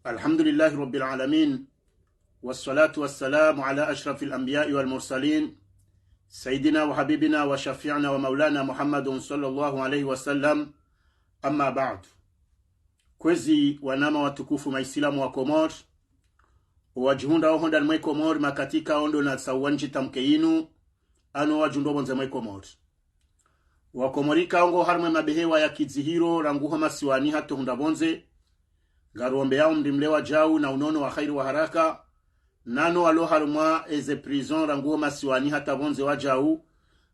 Alhamdulillahi Rabbil Alamin, wassalatu wassalamu ala ashrafil anbiya'i wal mursalin, Sayyidina wa habibina wa shafi'na wa maulana Muhammadun sallallahu alayhi wa sallam, amma ba'du. Kwezi wanama watukufu maislamu wa Comores, wajihunda ohonda mwe Comores makatika ondo na sawanji tamkeinu, ano wajundo bonze mwe Comores. Wakomorika ongo harmwe mabehewa ya kizihiro ranguho masiwani hato hunda bonze, garombe yao mdimlewa jau na unono wa khairu wa haraka, nano alo harumwa eze prison ranguho masiwani hata bonze wa jau,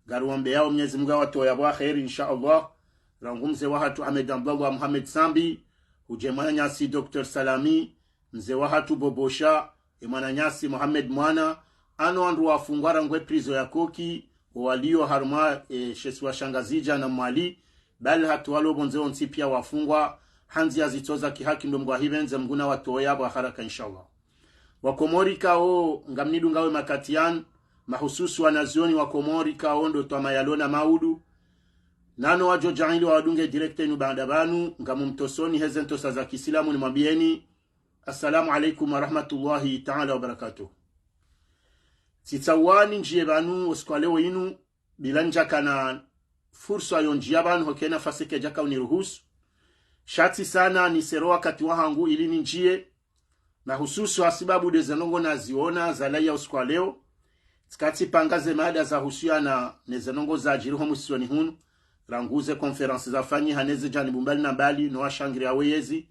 garombe yao mnyezi mga watoya wa khairi insha Allah, rangumze wahatu Ahmed Abdallah Muhammad Sambi, ujemana nyasi Dr. Salami, mze wahatu Bobosha, emana nyasi Muhammad Mwana, ano andu wafungwa rangwe prison ya koki, walio haruma sheswa shangazija na mwali, bali hatu walo bonze onsi pia wafungwa, hanzi ya zitoza kihaki ndo mgwa hivenze mguna watoya wa haraka inshallah. Wakomori kao ngamnidu ngawe makatian, mahususu wanazioni wakomori kao ndo tuwa mayalona maudu, nano wajo jaili wa wadunge direkte inu bandabanu, ngamumtosoni hezen tosa za kisilamu ni mabieni. Assalamu alaikum wa rahmatullahi ta'ala wa barakatuh. Titawani njie banu oskwalewo inu bilanja kana fursa yonjia banu hokena fasike jaka uniruhusu. Shati sana ni sero wakati wahangu ili njie na hususu hasibabu dezenongo na ziona za laia oskwaleo. Tikati pangaze mada za husiana nezenongo za ajiriho musiwani hunu. Ranguze konferansi za fanyi haneze jani bumbali na mbali no ashangiri ya weyezi.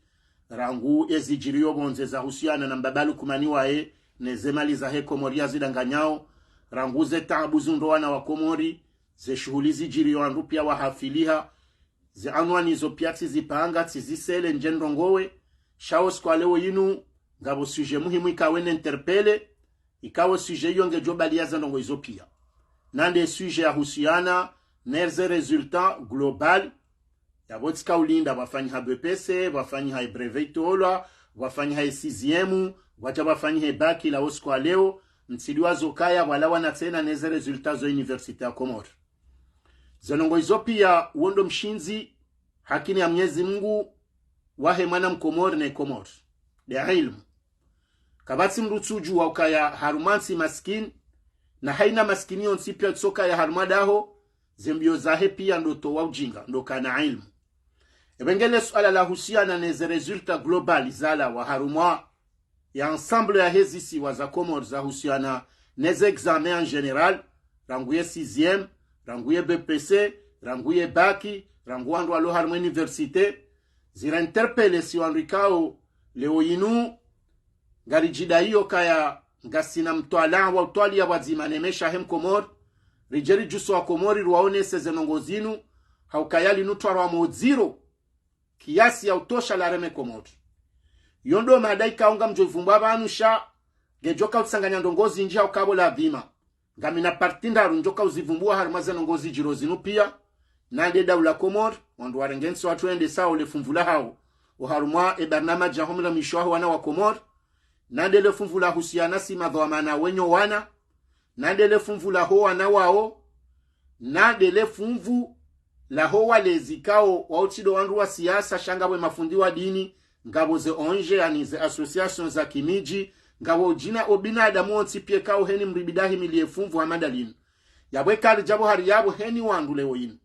Rangu ezi jiriyo bonze za husiana na mbabalu kumaniwae. Nezemali za he Komori zidanganyao, ranguze taabuzu ndoana wa Komori, ze shuhulizi jiriyo andu pia wahafiliha, ze anwani zo piati zipanga, tizisele njendrongowe, shaos kwa leo inu, ngabo suje muhimu ikawene interpele, ikawo suje yonge jobali ya zandongo izo pia. Nande suje ya husiana, nerze resultat global, ya botika ulinda wafanyi ha BPC, wafanyi ha breveitola, wafanyi ha 6e, wajaba fanyi baki la oskwa leo, mtsidiwa zokaya wala wana tena neze resultat zo universite ya Comores. Zanongo izo pia uondo mshinzi hakini ya Mwenyezi Mungu wahe mwana mkomori na Comores. De ilmu. Kabati mrutuju wa ukaya harumansi maskin na haina maskini yonsi pia tsoka ya harumadaho zembio zahe pia ndoto wa ujinga, ndo kana ilmu. Ebengele suala la husiana neze resultat global zala wa harumwa ya ensemble ya hezi siwa za Comores za husiana neze examen en general, ranguye 6e, ranguye BPC, ranguye baki, ranguandu alo harmo universite, zira interpele si wanrikao leo inu, garijida hiyo kaya ngasina mtuala wa utwali ya wazimanemesha hem Comores, rijeri juso wa Comores ruwaone sezenongo zinu, haukayali nutwara wa mdziro, kiasi ya utosha la reme Comores. Yondo madai kaunga mjoivumbu abanusha gejoka utsanganya ndongozi njia ukabo la bima ngamina partinda runjoka uzivumbua harumaze ndongozi jirozinu pia nande daula Comores wandu warengensi watu ende sao le fumvula hao uharumwa ebarnama jahomla mishwahu wana wa Comores nande le fumvula husiana si madhamana wenyo wana nande le fumvula ho wana wao nande le fumvu la ho wale zikao wautido wandu wa siasa shangabwe mafundi wa dini ngabo ze onje yani ze association za kimiji ngabo jina obinadamu onsi pie kao heni mribidahi miliefunvu hamadalini yabwe kali jabo hari yabo heni wandu leo yin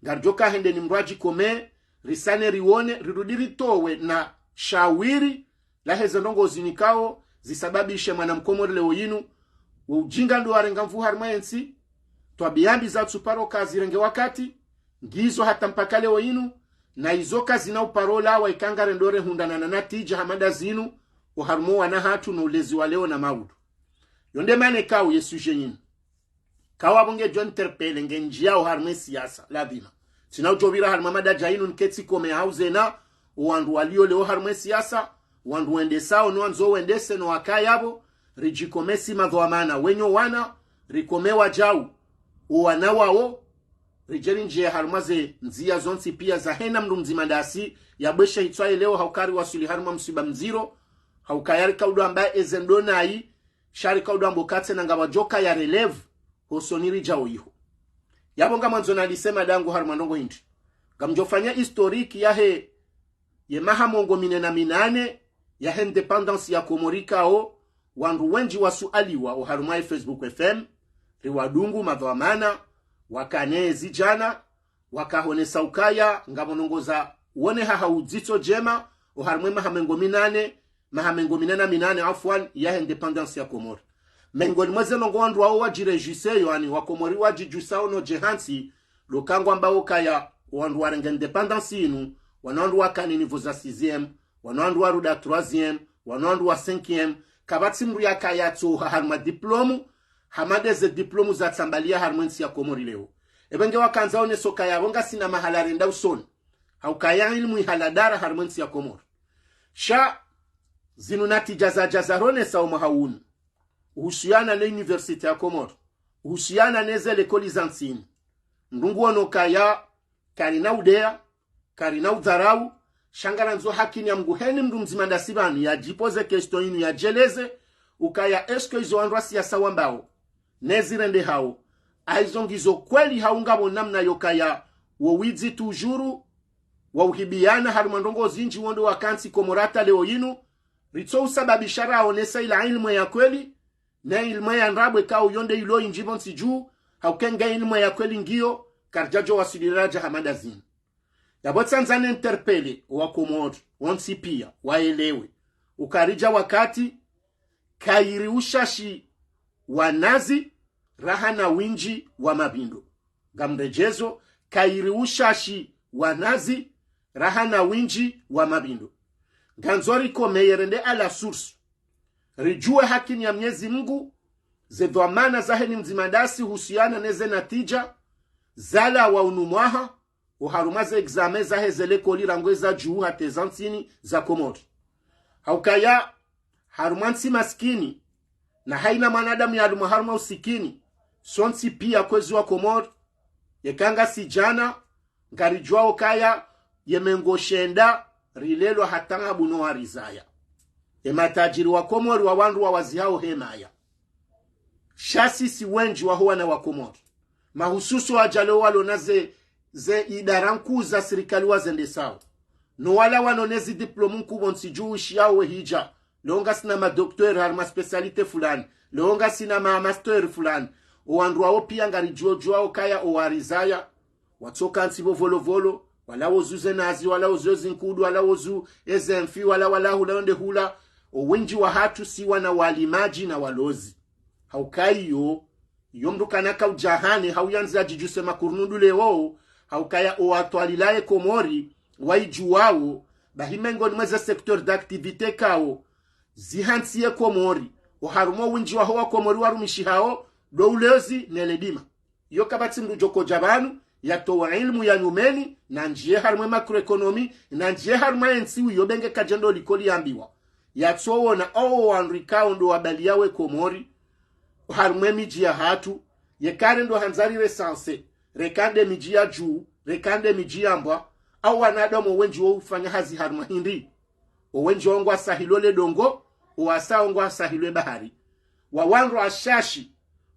garjoka hende ni mraji kome risane riwone rirudiri towe na shawiri la hezendongo zinikao zisababishe mwana mkomori leo yinu ujinga ndo warengamvu harmayensi tuwabiambi za tsuparo kazi renge wakati ngizo hata mpaka leo yinu na izoka zina uparola wa ikangare ndore hundana na natija hamada zinu uharumo wana hatu na ulezi wa leo na maudu. Yonde mane kawu yesuje yinu. Kawa bunge John Terpele nge njia uharume siyasa, ladhima. Sina ujovira haruma mada jainu nketi kome hauze na uwandu walio leo harume siyasa, uwandu wende sao nuanzo wendese no wakayabo, rijikomesi madhuamana wenyo wana, rikome wajau, uwana wao, rijeri njie harumaze nzia zonsi pia za hena mdu mzimandasi ya besha hitwae leo haukari wasuli haruma msiba mdziro haukayari kaudu ambaye ezendona hii shari kaudu ambokate na ngawajoka ya relevu hosoniri jao iho yabo nga manzona alisema dangu haruma ndongo hindi gamjofanya historiki ya he ye maha mongo minena minane ya independence ya Komori kao wandu wenji wasualiwa uharumai Facebook FM riwadungu madhamana wakanezi jana wakahone saukaya ngamonongoza wone hahauzito jema uharumai mahamengo minane afwan ya independence ya Komori mengoni mweze nongo wandu wao wajirejise yani wakomori wajijusao no jehansi lokangu ambao kaya wandu warenga independence inu wanandu wakani niveau za 6e wanandu waruda 3e wanandu wa 5e kabati mru ya kaya to harma diplomu hamade ze diplomu za tambalia harmonsi ya Komori leo ebenge wakanza one soka ya wonga sina mahala renda usoni haukaya ilmu ihaladara harmonsi ya Komori sha zinu natija za jazarone sa umahaunu uhusiana na universite ya Komori uhusiana neze lekoli zansini ndungu ono kaya karina udea karina udharau shangara nzo hakini ya mguheni mdu mzimanda sibani ya jipoze kesto inu ya jeleze ukaya esko izo andwasi ya sawambao nezirende hao aizongizo kweli haungabo namna yokaya wawidzi tujuru wauhibiana harumandongo zinji wondo wakansi Komorata leo inu ritso usababishara aonesa ila ilmu ya kweli na ilmu ya nrabwe kao yonde ilo injibonsi juu haukenga ilmu ya kweli ngio karjajo wasiliraja hamadazini yabotsanzane interpele wa Komori onsi pia waelewe ukarija wakati kairi ushashi wa nazi raha na winji wa mabindo gamrejezo kairi ushashi wa nazi raha na winji wa mabindo ganzori komeyerende ala source rijue hakini ya Mwenyezi Mungu zedhamana zaheni mzimandasi husiana neze natija zala wa unumwaha uharumaze examen zahe zele koli rangweza juu hatezantini za Komori haukaya harumansi maskini na haina manadamu ya haruma usikini sonsi pia kwezi wa Komori yekanga sijana ngarijua okaya yemengoshenda rilelo hatanga buno warizaya matajiri wa Komori wa wandu wa wazihao hemaya shasi si wenji wa huwa na wa Komori mahususu wa jalo walo na ze idaranku za serikali wazende sawa no wala wanonezi diplomu kubonsi juu shiao we hija leonga sina madoktor harma specialite fulani leonga sina master fulani owandu wao pia ngarijua kaya owarizaya watoka nsibo volovolo wala ozuze nazi wala ozozi nkudu wala ozu ezemfi wala hulonde hula owenji wahatru siwa na walimaji na walozi haukaiyo yomdu kanaka ujahane hauyanza jijuse makurundu leo haukaya oatwalilaye Komori waijuwao bahimengo nimeza sektor d'activité kao zihansiye Komori oharumo winji wa hoa Komori warumishi hao doulezi neledima yo kabati mrujoko jabanu yatowa ilmu ya nyumeni na njie harumwe makroekonomi na njie harumwe ensiwi yobenge kajendo likoli yambiwa yatowo na wanrikao ndo wabaliawe Komori harumwe miji ya hatu yekare ndo hanzari resanse rekande miji ya juu rekande miji ya mbwa au wanadamu wenji wa ufanya hazi harumwe hindi owenji ongwa sahilole dongo uwasa ongwa sahilwe bahari wawanru ashashi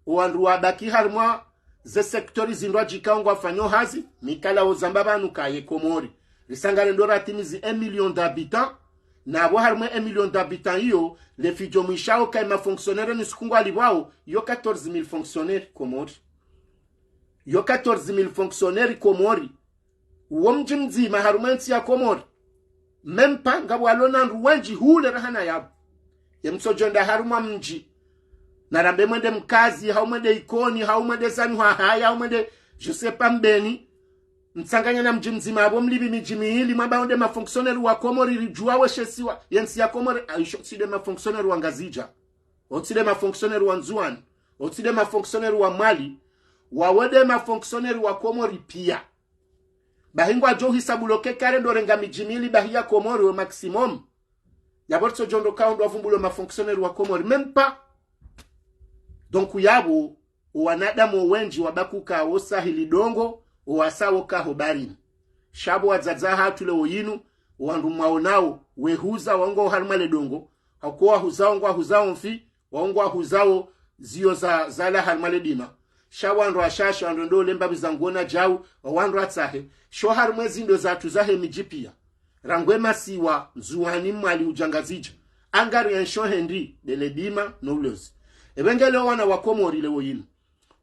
uwanru wabaki harumwa ze sektori zindwa jikaongo afanyo hazi mikala ozambabanu kaye Komori risangare ndora timizi 1 million d'habitants na abo harumwe 1 million d'habitants hiyo le fijo mwishao kaya mafonctionnaire ni sukungu alibwao yo 14,000 fonctionnaires Komori yo 14,000 fonctionnaires Komori uwo mji mzima harumensi ya Komori mempa ngabo alona nruwenji hule rahana yabu yemsojonda harumwa mji narambe mwende mkazi haumwende ikoni haumwende zanwa haya haumwende je sais pas mbeni mtsanganya na mji mzima abo mlibi miji miili mwamba onde mafonctionnaire wa Komori rijua weshesiwa yensi ya Komori aisho tside mafonctionnaire wa ngazija otside mafonctionnaire wa nzuan otside mafonctionnaire wa Mali wawede mafonctionnaire wa Komori pia bahingwa jo hisabuloke kare ndorenga miji miili bahia Komori wa maximum yaborto jondo kaundo avumbulo mafonctionnaire wa Komori mempa donc yabo wanadamu wenji wabakuka osahili dongo owasawo ka hobarini shabo wazaza hatu leo yinu wandu maonao wehuza wango harumale dongo hakuwa huzao ngwa huzao mfi wango huzao zio za zala harumale dima shawandu ashasha ando lemba bizangona jau wandu atsahe sho harumwe zindo za tuzahe mijipia rangwema siwa nzuani mwali ujangazija angari ensho hendi deledima noulozi ebengele wana wa Komori lewo yinu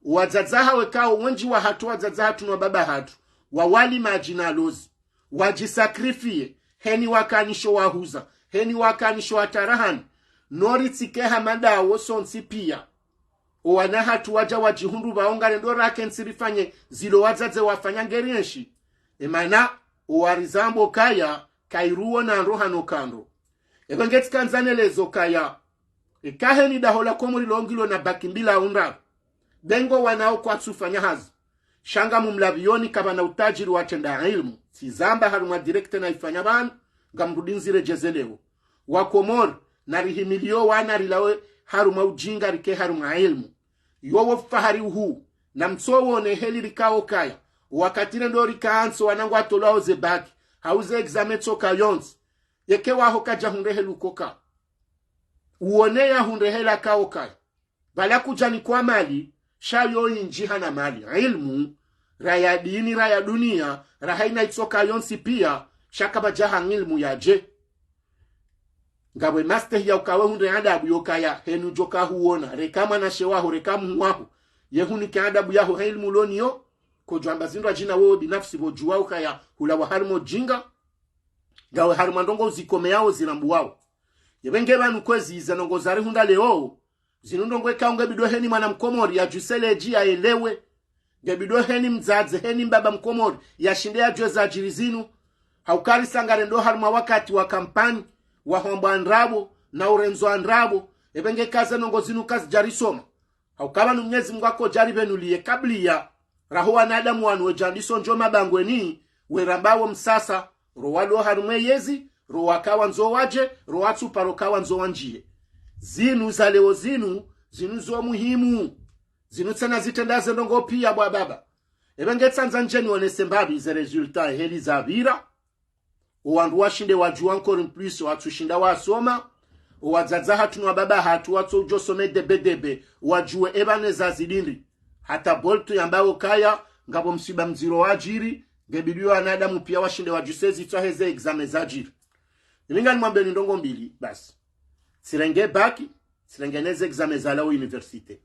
wadzadzaha wekao wenji wa hatu wadzadzaha tunwa baba hatu wawali majina lozi wajisakrifie heni wakanisho wahuza heni wakanisho watarahani nori tsikeha madawo sonsi pia wana hatu waja wajihundu vaongare ndo rake nsirifanye zilo wadzadze wafanya ngerienshi emana uwarizambo kaya kairuo na rohano kando ebengeti kanzanelezo kaya ekaheni dahola Komori longilo na bakimbila hundra bengo wanao kwa tsufanya hazi shanga mumlavioni kaba na utajiri watenda ilmu sizamba haruma direkte na ifanya banu ngamrudinzire jezeleo wa Komori na rihimilio wana rilawe haruma ujinga rike haruma ilmu yowo fahari uhu na msowo ne heli rikao kaya wakatine ndo rikaanso wanangu atolao zebaki hauze exametso kayons yeke waho kaja hundehelu koka uone ya hundehela kao kaya bala kujani kwa mali shayo injiha na mali ilmu raya dini raya dunia rahaina itsoka yonsi pia shakaba jaha ilmu yaje ngabwe master ya ukawe hunde adabu yokaya henu joka huona rekama na shewaho rekamu waho yehuni ke adabu yaho ilmu lonio kujamba zindwa jina wewe binafsi bojua ukaya hula wa harimo jinga gawe harimo ndongo zikome yao zirambu wao yebenge banu kwezi zanongo zari hunda leo zinundongo ekaunge bido heni mwana Mkomori ya jusele jia elewe gebido heni mzadze heni mbaba Mkomori ya shindea jueza jirizinu haukari sangare ndo harima wakati wa kampani wa homba andrabo na urenzo andrabo ebenge kaze nongo zinu kazi jarisoma haukaba numnyezi mwako jaribenulie kablia rahuwa nadamu wanu wejandiso njo mabangweni werambawo msasa rowalo harume yezi rowakawa nzo waje rowatu parokawa nzo wanjie zinu za leo zinu zo muhimu zinu tsana zitendaze ndongo pia bwa baba ebenge tsanza njeni onese mbabi ze resultat heli za vira uwandu washinde wajua encore plus watushinda wasoma uwadzadza hatunwa baba hatu watso ujosome debedebe wajue ebane za zidindi hata boltu yambao kaya ngabo msiba mdziro wajiri ngebidiwa anadamu pia washinde wajusezi twaheze examen za jiri ilinga nimwambe ni ndongo mbili basi sirenge baki sirengeneze examen za la universite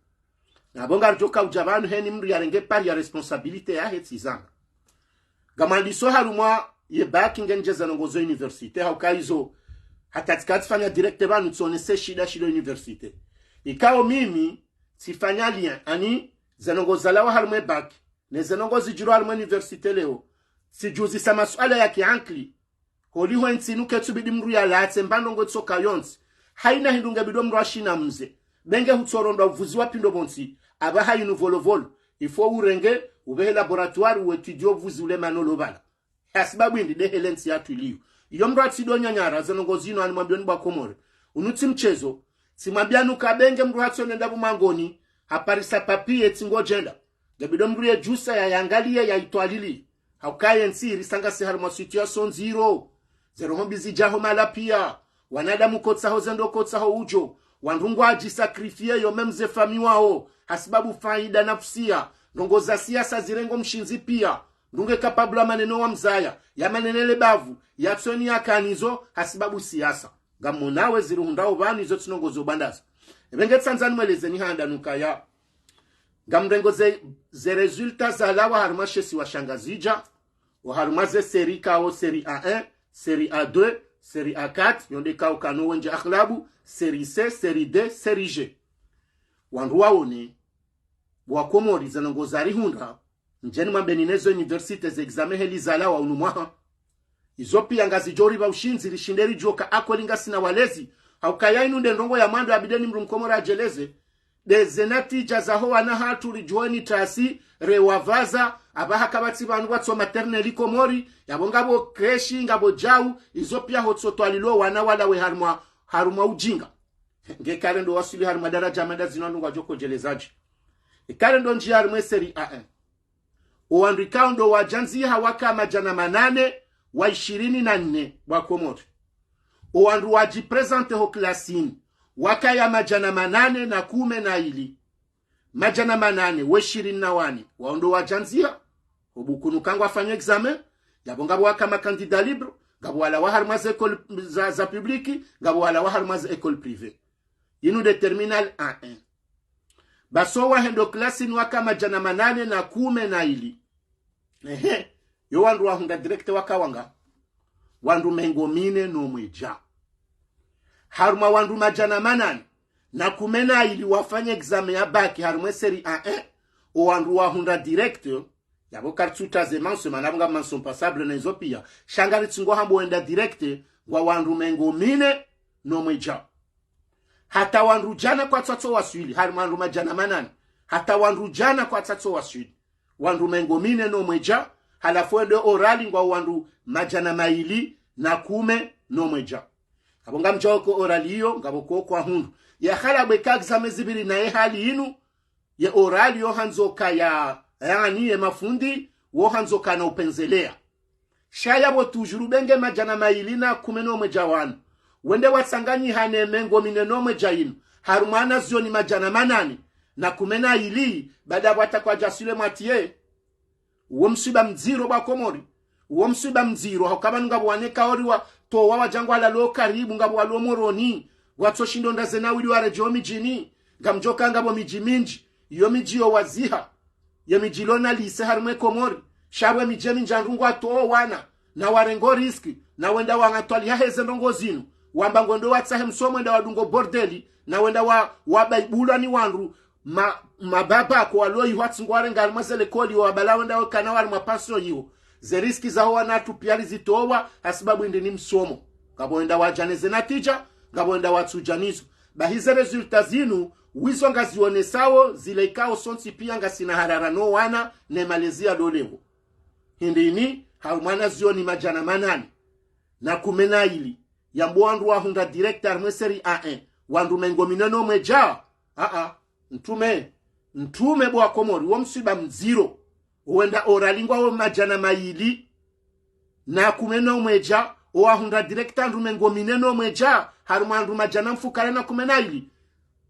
na bonga rjoka ujabanu heni mru yarenge pari ya responsabilite ya hetizanga gamandiso harumwa ye baki ngenjeza nongozo universite haukaizo hatatikati fanya direkte banu tsonese shida universite ikao mimi sifanya lien ani zenongo zalawa harumwe baki ne zenongo zijiro harumwe universite leo sijuzi sa masuala ya kiankli holi ho nsinu ketubidi mru ya latse mbandongo tsoka yonsi haina hindunga bido mru ashina mze benge hutsorondo uvuzi wa pindo bonsi aba hayinu volovolo ifo urenge ube laboratoire uetudio vuzi ule manolo bala hasibabu indi de helensi ya tuliu iyo mru atidonya nyara zenongo zino animambioni ba Komori unuti mchezo simambianu kabenge mru hatso nenda bumangoni haparisa papie tingo jenda gabido mru ya jusa ya yangalie ya itwalili haukaye nsi risanga si harimo situation zero hombizi jaho mala pia wanadamu kotsa ho zendo kotsa ho ujo wandungwa ajisakrifie yo memze fami wao hasibabu faida nafsia nongoza siasa zirengo mshinzi pia ndunge kapabla maneno wa mzaya ya manenele bavu ya tsoni ya kanizo hasibabu siasa gamunawe ziruhundao bani zo tsinongozo bandaza ebenge tsanzani mwelezeni handa nukaya gamrengo ze resultats za lawa harumashesi wa shangazija wa harumaze seri kao seri A1 seri A2 seri A4 yonde kao kano wenje akhlabu seri C seri D seri G wanruwa one wa Komori zanongozari hundra njeni mambeninezo universite ze examen heli zala wa unumwaha izopi yangazi jori ba ushinzi rishinderi joka akolinga sina walezi haukaya inunde ndongo ya mando abideni mru Mkomora ajeleze de zenati jazaho wana hatu rijuani tasi rewavaza abaha kabati bandu watso materneli Komori yabongabo kreshi ngabo jau izopia hotsoto alilo wana wala we haruma ujinga ngekale ndo wasuli haruma daraja manda zinonu ngwa joko jelezaji ikale ndo njia haruma seri A1 uandikao ndo wajanzi hawaka majana 8 wa 24 wa Komori uandu wajipresente ho klasini wakaya majana 8 na 10 na ili majana 8 we 21 waondo wajanzia obukunu kangwa afanya examen yabongabo waka makandida libre ngabo wala wa harma za école za publique ngabo wala wa harma za école privée inu de terminal A1 baso wa hendo klasi ni waka majana manane na kume na ili yo wandu wahunda direct waka wanga wandu mengo mine no mweja haruma wandu majana manane na kume na ili wafanye examen ya baki haruma seri A1 o wandu wahunda direct yabo kartuta zeman se manabanga manson passable na izopia shangari tsingo hambo wenda direct wa wandu mengo mine no mweja hata wandu jana kwa tsatso waswili haruma wandu majana manane hata wandu jana kwa tsatso waswili wandu mengo mine no mweja halafu ende orali ngwa wandu majana maili na kume no mweja abonga mjoko orali hiyo ngaboko kwa hundu ya khala beka examen zibiri na hali inu ya orali yo hanzoka ya yani ya mafundi wo hanzoka na upenzelea shaya bo tujuru benge majana maili na kume no mweja wanu wende watsanganyi hane mengo mine no mweja inu harumana zioni majana manani na kumena ili bada wata kwa jasule matie uwo msiba mdziro ba komori uwo msiba mdziro hakaba ngabo waneka ori wa to wa jangwa la lo karibu ngabo walo moroni watso shindo ndaze na wili wa rejo mijini ngamjoka ngabo mijiminji iyo mijio waziha ya mijilona lise harumwe komori shabwe mijemi njandungwa to wana na warengo riski na wenda wangatwali ya heze ndongo zinu wamba ngondo watsahe msomo nda wadungo bordeli na wenda wabaibula ni wandu mababa kwa loi watu ngware ngalmasele koli wa balawenda kana wali mapaso yiwo ze riski za hoa natu piali zitowa asibabu ndi ni msomo ngabonda wajaneze natija ngabonda watsujanizo bahize resulta zinu wizo ngazionesawo zile ikao sonsi pia ngasina harara no wana ne Malaysia dolevo hindini haumana zioni majana manani na kumena ili yambo wandu wa hunda director mweseri A1 wandu mengo mineno mweja ntume bwa komori wo msiba mdziro wenda oralingwa wo majana maili na kumena mweja o ahunda director ndume ngomineno mweja harumandu majana mfukare na kumena ili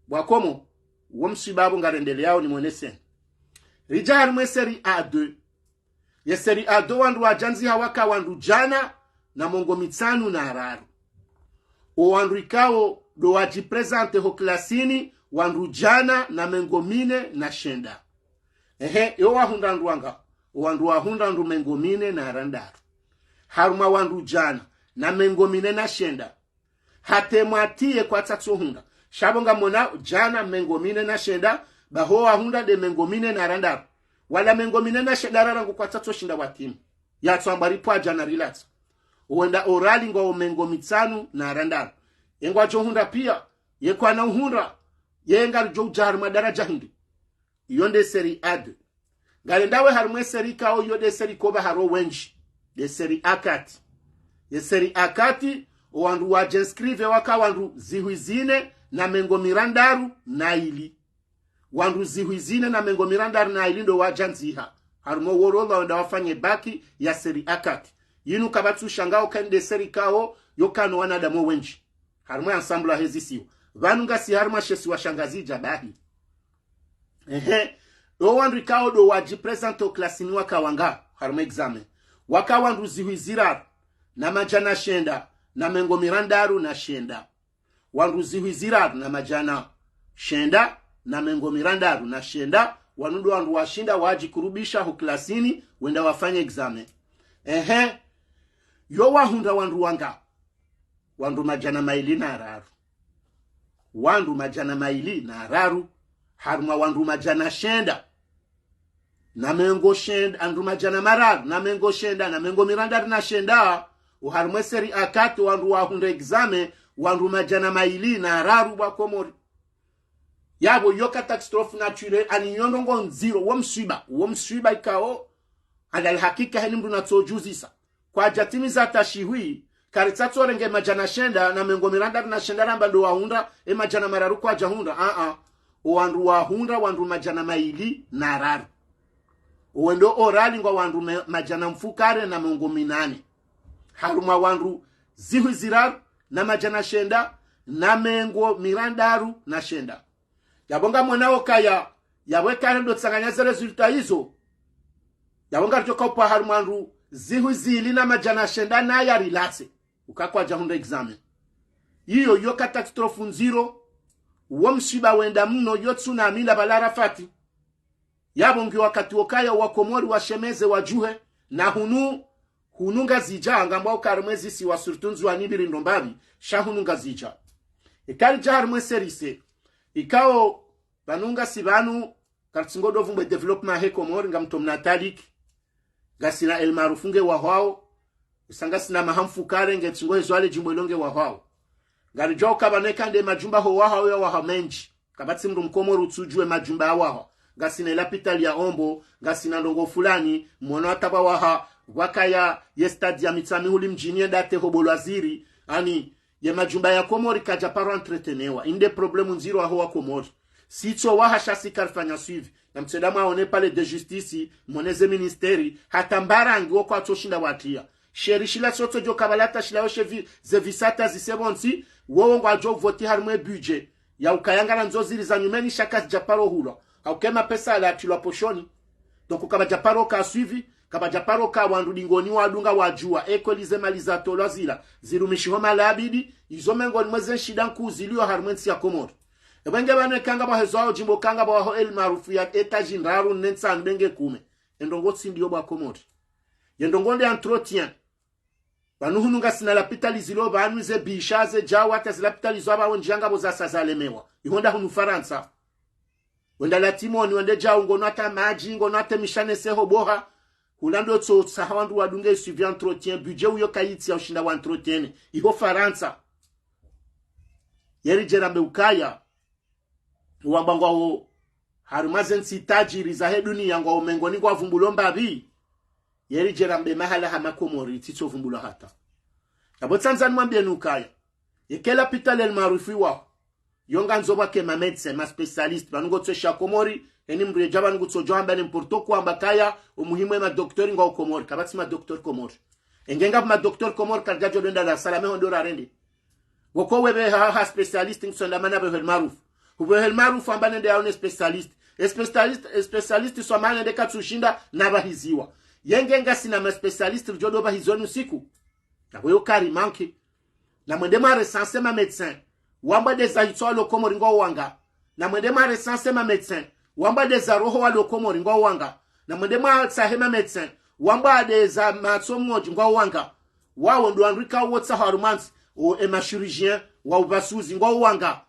bwa komo wo msiba abo ngarendele yao ni mwenese rija harumwe seri A2 ye seri A2 wandu wajanzi hawaka wandu jana na mongo mitsanu na hararu o wandu ikao do wajipresente ho klasini wandu jana na mengomine na shenda yo wahunda nduanga wandu wahunda ndu mengomine na randaru haruma wandu jana na mengomine na shenda hatemwatie kwa tatso hunda shabonga mona jana mengomine na shenda baho wahunda de mengomine na randaru wala mengomine na shenda rangu kwa tatso shinda watimu ya tsambari pwa jana relax wenda orali ngwa mengomitsanu na randaru engwa johunda pia yekwa na uhunda yenga jo jar madaraja hindi yonde seri ad galendawe harumwe seri kao yode seri koba haro wenji de seri akati ye seri akati wandu wajenscrive waka wandu zihuizine na mengo mirandaru na ili wandu zihuizine na mengo mirandaru na ili ndo wajanziha harumo worola wanda wafanye baki ya seri akati yinu kabatu shangao kande seri kao yokano wanadamo wenji harumo ensemble wa hezi siwa vanunga si harma shesi wa shangazi jabahi o wandu ikao do wajipresente o klasini waka wanga harma examen waka wandu zihuizira na majana shenda na mengo mirandaru na shenda wandu zihuizira na majana shenda na mengo mirandaru na shenda wanudu wandu washinda wajikurubisha ho klasini wenda wafanye examen yo wahunda wandu wanga wandu majana maili na hararu wandu majana maili na hararu haruma wandu majana shenda na mengo shenda andu majana mararu na mengo shenda na mengo mirandaru na shenda uharumwe seri akati wandu wahunda examen wandu majana maili na hararu bwa komori yabo yo catastrophe naturelle ani yondongo nziro wo msiba ikao ala hakika heni mdu natsojuzisa kwa jatimiza tashihui karitsato renge majana shenda na mengo miranda na shenda ramba ndo wahunda majana mararu kwa jahunda wandu wahunda wandu majana maili na hararu wendo orali ngwa wandu majana mfukare na mengo minane haruma wandu zihu ziraru na majana shenda na mengo mirandaru na shenda yabonga mwanao yaweka ndo tsanganya resulta hizo yabonga toka pa haruma wandu zihu zili na majana shenda na ya relaxe ukakwa jahunda examen iyo yo catastrophe nziro uwo msiba wenda mno yo tsunami la balara fati yabo ngi wakati wakaya wa Komori washemeze wajuhe na hununga zija ngamba ukarmezi si wasurtunzu anibiri ndombabi sha hununga zija ikali jarmwe serise ikao banunga sibanu kartsingodo vumbe development he Komori ngamtomna talik gasina el marufunge wa hwao usanga sina mahamfukare ngetsingo ezwale jimbo longe wa hwao ngari jo kabaneka nde majumba ho wa hwao wa hamenji kabatsi mndu Mkomori utsujue majumba wa gasina lapitali ya ombo gasina ndongo fulani mwana ataba waha wakaya ye stade ya mitsami huli mjini ndate hobolwaziri ani ye majumba ya Komori kaja paro entretenewa inde problemu nziro aho wa Komori sito waha shasi karfanya suivi na mtsedama aone pale de justice moneze ministeri hatambarangi woko atoshinda watia sherishila soto jo kabalata shilao shevi zevisata zisebonsi wowo ngwajo voti harmwe budget ya ukayangala nzoziri za nyumeni shaka japaro hulo haukema pesa la tilwa poshoni donc kaba japaro ka suivi kaba japaro ka wandu ngoni wadunga wajua ekolize malizato lazila zirumishiho malabidi izomengo mweze shida nkuziliyo harmwensi ya Komori ebenge bane kanga bahezo jimbo kanga baho el marufu ya etage ndaru nensa ndenge kume endongo tsindiyo ba Komori yendongo nde entretien banuhununga sina lapitali zilo banuze bishaze jawa tazilapitali zo aba onjanga bozasa zalemewa ihonda hunu Faransa wenda latimoni wende jao ngono ata maji ngono ata mishane seho boha hulando tsotsa hawandu wadunge suivi entretien budget uyo kayiti ya ushinda wa entretien iho Faransa yeri jerambe ukaya wambangwa ho harumazen sitajiri za he dunia ngwa umengoni kwa vumbulomba bi yeri jerambe mahala hama Komori tito vumbulo hata abo Tanzania mwambie nukaya yekela pitale el marufu wa yonga nzoba ke ma médecin ma spécialiste banungo tsesha Komori eni mreja banungo tsojo hamba n'importe quoi mbakaya umuhimu ma docteur ngwa Komori kabati ma docteur Komori engenga ma docteur Komori kargajo denda la salame hondora rende woko webe ha spécialiste nsonda mana be marufu Hubehel marufu ambane nde yaone specialist so mane nde katsushinda na bahiziwa yengenga sina ma specialist jodo bahizoni usiku na weyo kari manki na mwende ma recenser ma médecin wamba des aitolo Komori ngo wanga na mwende ma recenser ma médecin wamba des aroho wa Komori ngo wanga na mwende ma sahema médecin wamba des matsomo ngo wanga wawo ndo andrika wotsa harumans o ema chirurgien wa ubasuzi ngo wanga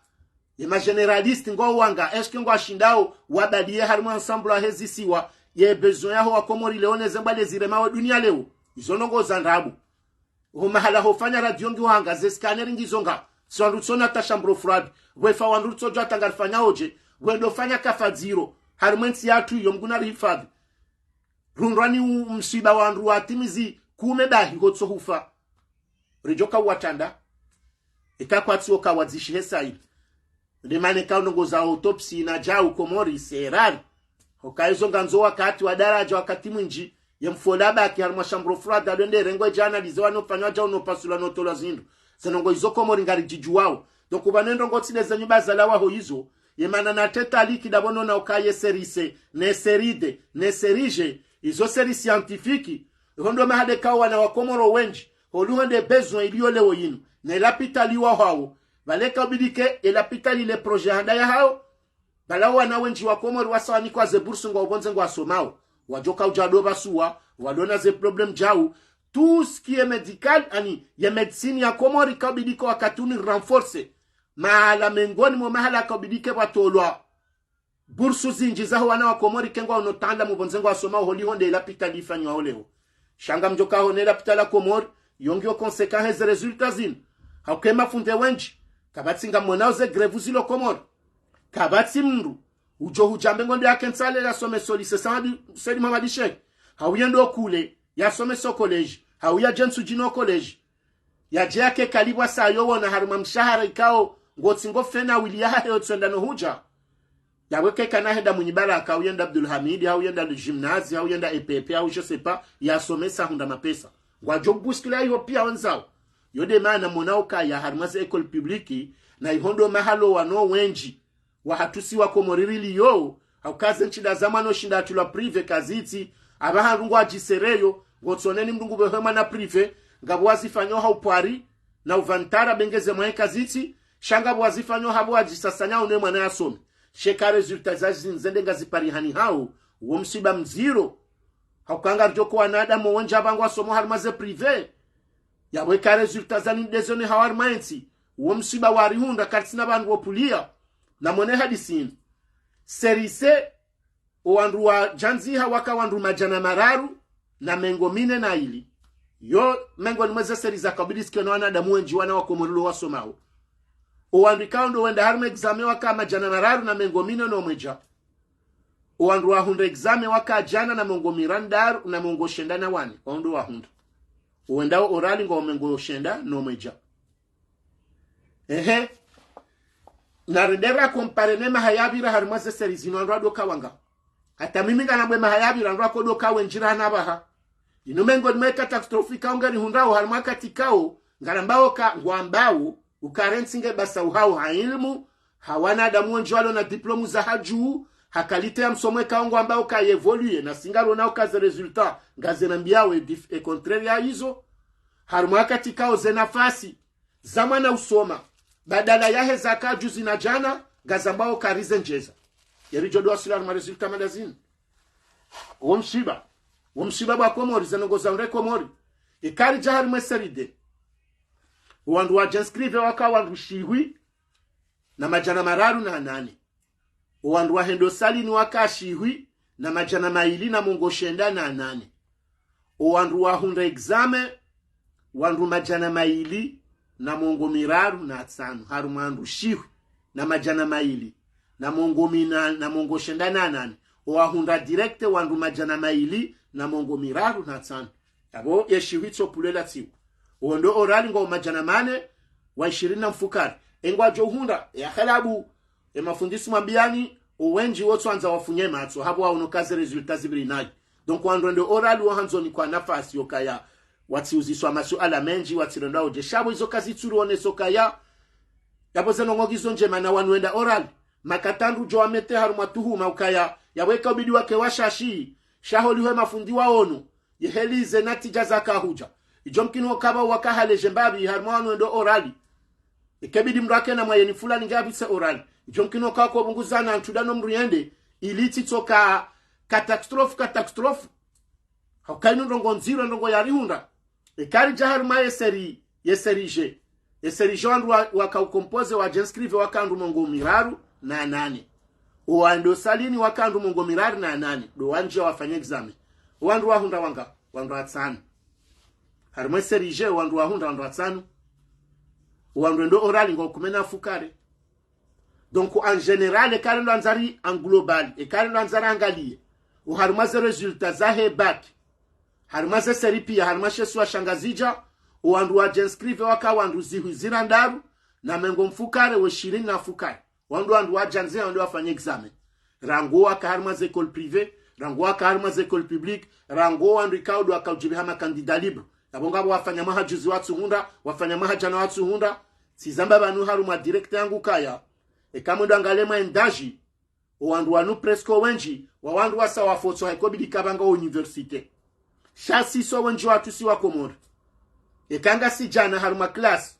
yema generaliste ngo wanga eske ngo ashindao wabadie harimo ensemble a hezi siwa ye besoin yaho wa Komori leone zembale zirema wa dunia leo izonongo zandabu ho mahala ho fanya radio ngi wanga ze scanner ngizonga sondutsona tashambro fraud wefa wandutso jo atangarfanya oje wendo fanya kafadziro harmensi yatu yomguna rifad runrani msiba wandu atimizi kume bahi ngotso hufa rijoka watanda ikakwatso kawadzishi hesaili ndemane kaunongo za autopsy na jau Komori serari hokaizo nganzo wakati wa daraja wakati mwinji ya mfolaba ki harma shambro frada dende rengo jana lizewa no fanywa jau no pasula no tola zindu senongo izo Komori ngari jijuwao donc ubanendo ngotile za nyumba za lawa ho izo yemana na teta liki dabono na okaye serise ne seride ne serige izo seri scientifique hondo mahade kawa na wa Komoro wenji holuhande besoin iliyo leo yinu ne lapitali wa hao baleka bidike elapitali le projet handa ya hao balawa na wenji wa Komori wasawani kwa ze bursu ngwa ubonze ngwa somao wajoka ujado basuwa wadona ze problem jau tout ce qui est médical ani ya medicine ya Komori kabidiko wakatuni renforcer mahala mengoni mo mahala kabidike watolwa bursu zinji za wana wa Komori kengwa unotanda mubonze ngwa somao holi honde elapitali fanywa oleo shanga mjoka hone elapitala Komori yongio conséquences résultats zin haukema funde wenji kabatsinga mwanauze grevu zilo Komori kabati mndu ujo hujambe ngonde yake nsale ya some solise sedi mamadishe hauyendo kule ya some so college hauya jensu jino college ya jake kalibwa sayo na haruma mshahara ikao ngotsingo fena wilia hayo tsenda no huja ya weke kana henda munyibara kauyenda Abdul Hamid hauyenda le gymnase hauyenda EPP au je sais pas ya some sa hunda mapesa ngwajo buskila hiyo pia wenzao yode maana monauka ya harumase école publique na ihondo mahalo wano wenji wahatusi wa Komori rili yo haukaze nchida zamano shinda tula prive kaziti abaharungu ajisereyo gotsoneni mdungu behema na prive ngabo wazifanyo haupwari na uvantara bengeze mwaika ziti shanga wazifanyo habo wajisasanya une mwana yasome sheka resultat zazi nzende ngazipari hani hao uo msiba mdziro haukanga rjoko wanadamu wonja bangu wasomo harmaze prive yaweka resultat zani dezone hawar mainti uo msiba wari hundra katina bangu wopulia na mwene hadisini serise owandu wa janziha waka wandu majana mararu na mengo mine na ili yo mengo ni mweze seriza kabidisi na wanadamu wenji wana wakomorilo wasomao owandu kaundo wenda harma exame waka majana mararu na mengo mine no mweja owandu wa hundra exame waka jana na mengo mirandaru na mengo shenda na wani owandu wa hundra owendao orali ngo mengo shenda no mweja na rendera komparene mahayabira harmaze serizino andu adoka wanga hata mimi ganabwe mahayabira andu akodoka wenjira nabaha inomengo ni catastrophique ongani hundao harmaka tikao ngarambao ka ngwambao ukarensinge basa uhao hailmu hawana damu njwalo na diplomu za haju hakalite ya msomwe ka ngwambao ka evolue na singaro nao kaze resultat ngazenambiawe e contraire ya hizo harmaka tikao zenafasi zamana usoma badala yahe zaka juzi na jana gazambao karize njeza yerijo do asila ma resultat magazine womshiba ba Comores zanongoza ure Comores ikari jahari mweseride wandu wa jenscrive waka wandu shiwi na majana mararu na nane wandu wa hendo sali ni waka shiwi na majana maili na mongo shenda na nane wandu wa hundra exame wandu majana maili na mongo miraru na tsanu harumandu shiwi na majana maili na mongo mina na mongo shenda na nane wa hundra directe wandu majana maili na mongo miraru na tsanu abo yeshiwitso pulela tsiu ondo orali ngo majana mane wa 20 na mfukari engwa jo hunda ya khalabu mafundisi mwambiani uwenji wotu anza wafunye matso habo wa unokaze resultat zibiri nayi donc wando orali wa hanzoni kwa nafasi yokaya watiuziswa masuala menji watirenda oje shabo izo kazi tsuru one sokaya yabo zeno ngogizo njema na wanuenda orali makatandu jo amete haruma tuhuma ukaya yaweka ubidi wake washashi shaholiwe mafundi waonu yehelize natija zakahuja ijomkini wakaba wakahale jembabi harmanu ndo orali ikebidi mrake na mayeni fulani ngabise orali ijomkini wakako bunguzana antudano mruyende iliti toka katastrofe haukainu ndongo nziro ndongo yari hunda ikari jaharuma yeserije wandu wakaukompoze wa jenscrive wakandu mongo miraru na nane uwando salini wakandu mongo miraru na nane do wanje wafanye examen wandu wa hunda wanga wandu watsanu harumwe serije wandu wa hunda wandu watsanu wandu ndo orali ngo kumena fukare donc en général e kare ndo anzari en global e kare ndo anzari angalie u harumaze resultat za he back harumaze seri pia harumashe suwa shangazija wandu wa jenscrive waka wandu zihwizira ndaru na mengo mfukare we 20 na fukare wandu wa janze wandu wafanye examen rango waka harumaze école privée rango waka harumaze école publique rango wandu ikaudu waka ujibihama candidat libre abonga wafanya mahajuzi watu hunda wafanya mahajana watu hunda sizamba banu haruma direct yangu kaya ekamundo angalema endaji wandu wanu presko wenji wandu wasa wafoto haikobidi kabanga université shasi so wenji watu si wa Comores ekanga si jana haruma class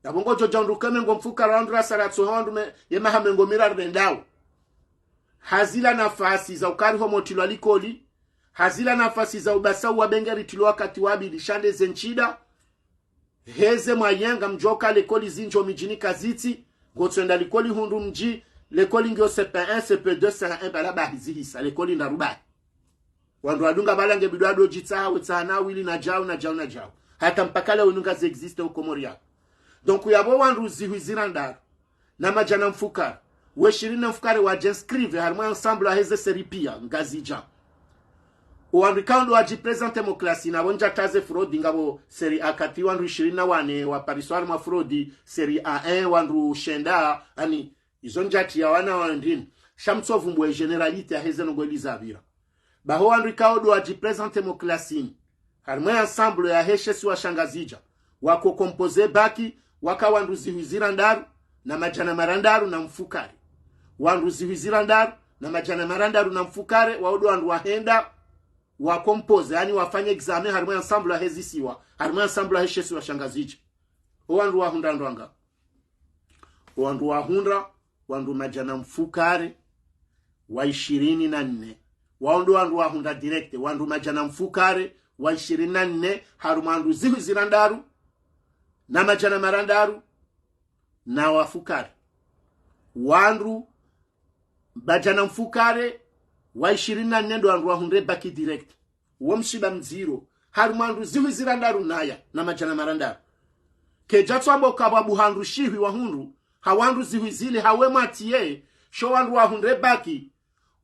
yabongo jojandu kamengo mfuka randu rasaratso handu me yema hamengo mirar rendao hazila nafasi za ukari homotilo alikoli hazila nafasi za ubasau wa bengeri tilo wakati wabili shande zenchida heze mayenga mjoka lekoli zinjo mijini kaziti gotswenda lekoli hundu mji lekoli ngio CP1 CP2 CP1 balaba hizihisa lekoli ndarubai wandu wadunga balange bidwado jitsaha wetsana wili na jao hata mpakala ununga existe au Comores donc yabo wandu zihwizira ndaru na majana mfukara we 20 na mfukare wa jenscrive harmo ensemble a heze seripia ngazija wandu kaundo wajipresente mo klasi na wonja taze frodi ngabo seri akati wandu 21 wa pariswari ma frodi seri A1 wandu shenda ani izonjati ya wana wandini shamtsovu mbwe generalite ya heze ngo Elizabira baho wandu kaundo wajipresente mo klasi harmo ensemble ya heshe suwa shangazija wako kompoze baki waka wandu zihwizira ndaru na majana marandaru na mfukare wandu zihwizira ndaru na majana marandaru na mfukare waodo wandu wahenda wa compose yani wafanye examen harimo ensemble hezi siwa harimo ensemble heshesi wa shangazichi wandu wa hundra ndwanga wandu wa hundra wandu majana mfukare wa 24 wandu wa hundra direct wandu majana mfukare wa 24 harumandu zihu zirandaru na majana marandaru na wafukare wandu majana mfukare wa 24 ndo wandu wa hundre baki direct womshiba mdziro harumandu zihu zirandaru naya na majana marandaru kejatwa mboka babu handu shihi wa hundu hawandu zihu zile hawe matie sho wandu wa hundre baki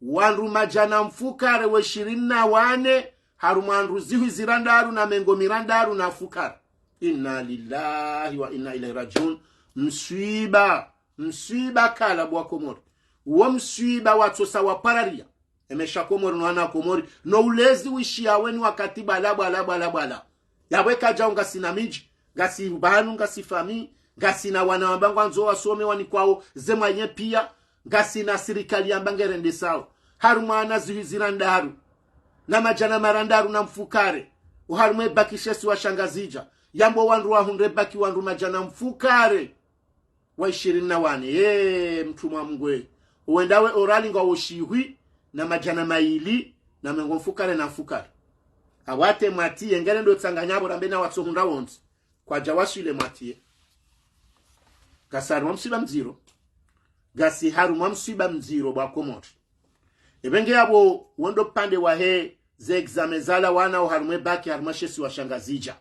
wandu majana mfukare wa 24 harumandu zihu zirandaru na mengo mirandaru na fukare. Inna lillahi wa inna ilaihi rajiun. Mswiba kala bwa Komori uwo mswiba watosa wa pararia emesha Komori no ana Komori no ulezi wishia weni wakati bala yawe kaja unga sina miji ngasi ubanu ngasi fami ngasi na wana wambangu anzo wasome wani kwao zema nye pia ngasi na sirikali yambange rende sao harumana zirandaru na majana marandaru na mfukare uharume bakishesi wa shangazija yambo wandu wa hundre baki wandu majana mfukare wa 24 mtumwa mngwe uendawe orali nga woshihwi na majana maili na mengo mfukare na mfukare awate matie ngene ndo tsanganyabo rambe na watso hundra wonsi kwa jawashile matie kasaru msiba mdziro gasi haru msiba mdziro bwa Komori ebenge yabo wondo pande wa he ze examezala wana uharumwe baki harumashesi wa shangazija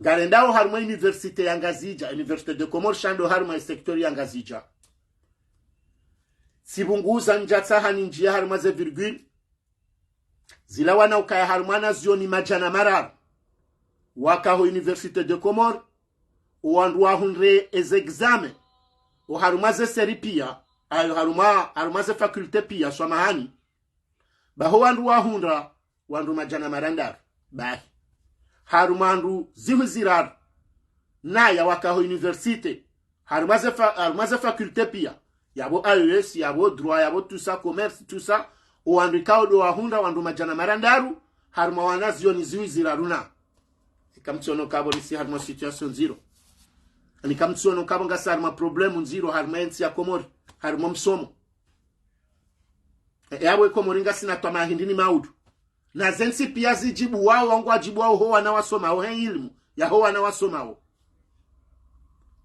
garendao harumwe universite ya Ngazija universite de Comores shando harumwe sektori ya Ngazija sibunguza njatsa hani njia harumwe ze virgule zila wana ukaya harumana zioni majana marar wakaho universite de Comores uwandu wa hundre ez examen uharumwe ze seri pia ayo harumwe ze fakulte pia swamahani baho wandu wa hundra wandu majana marandar bahi harumandu zihu zirar naya wakaho universite harumaze fakulte pia yabo AES yabo droit yabo tout ça commerce tout ça wandu kaudo wa hundra wandu majana marandaru haruma wana zioni zihu ziraruna ikamtsono kabo lisi haruma situation zero ani kamtsono kabo ngasa haruma problemu zero haruma ensi ya Komori haruma msomo yawe Komori ngasi na twa mahindini maudu na zensi pia zijibu wao wangu wajibu wao hoa na wasoma ho ilmu ya hoa na wasoma ho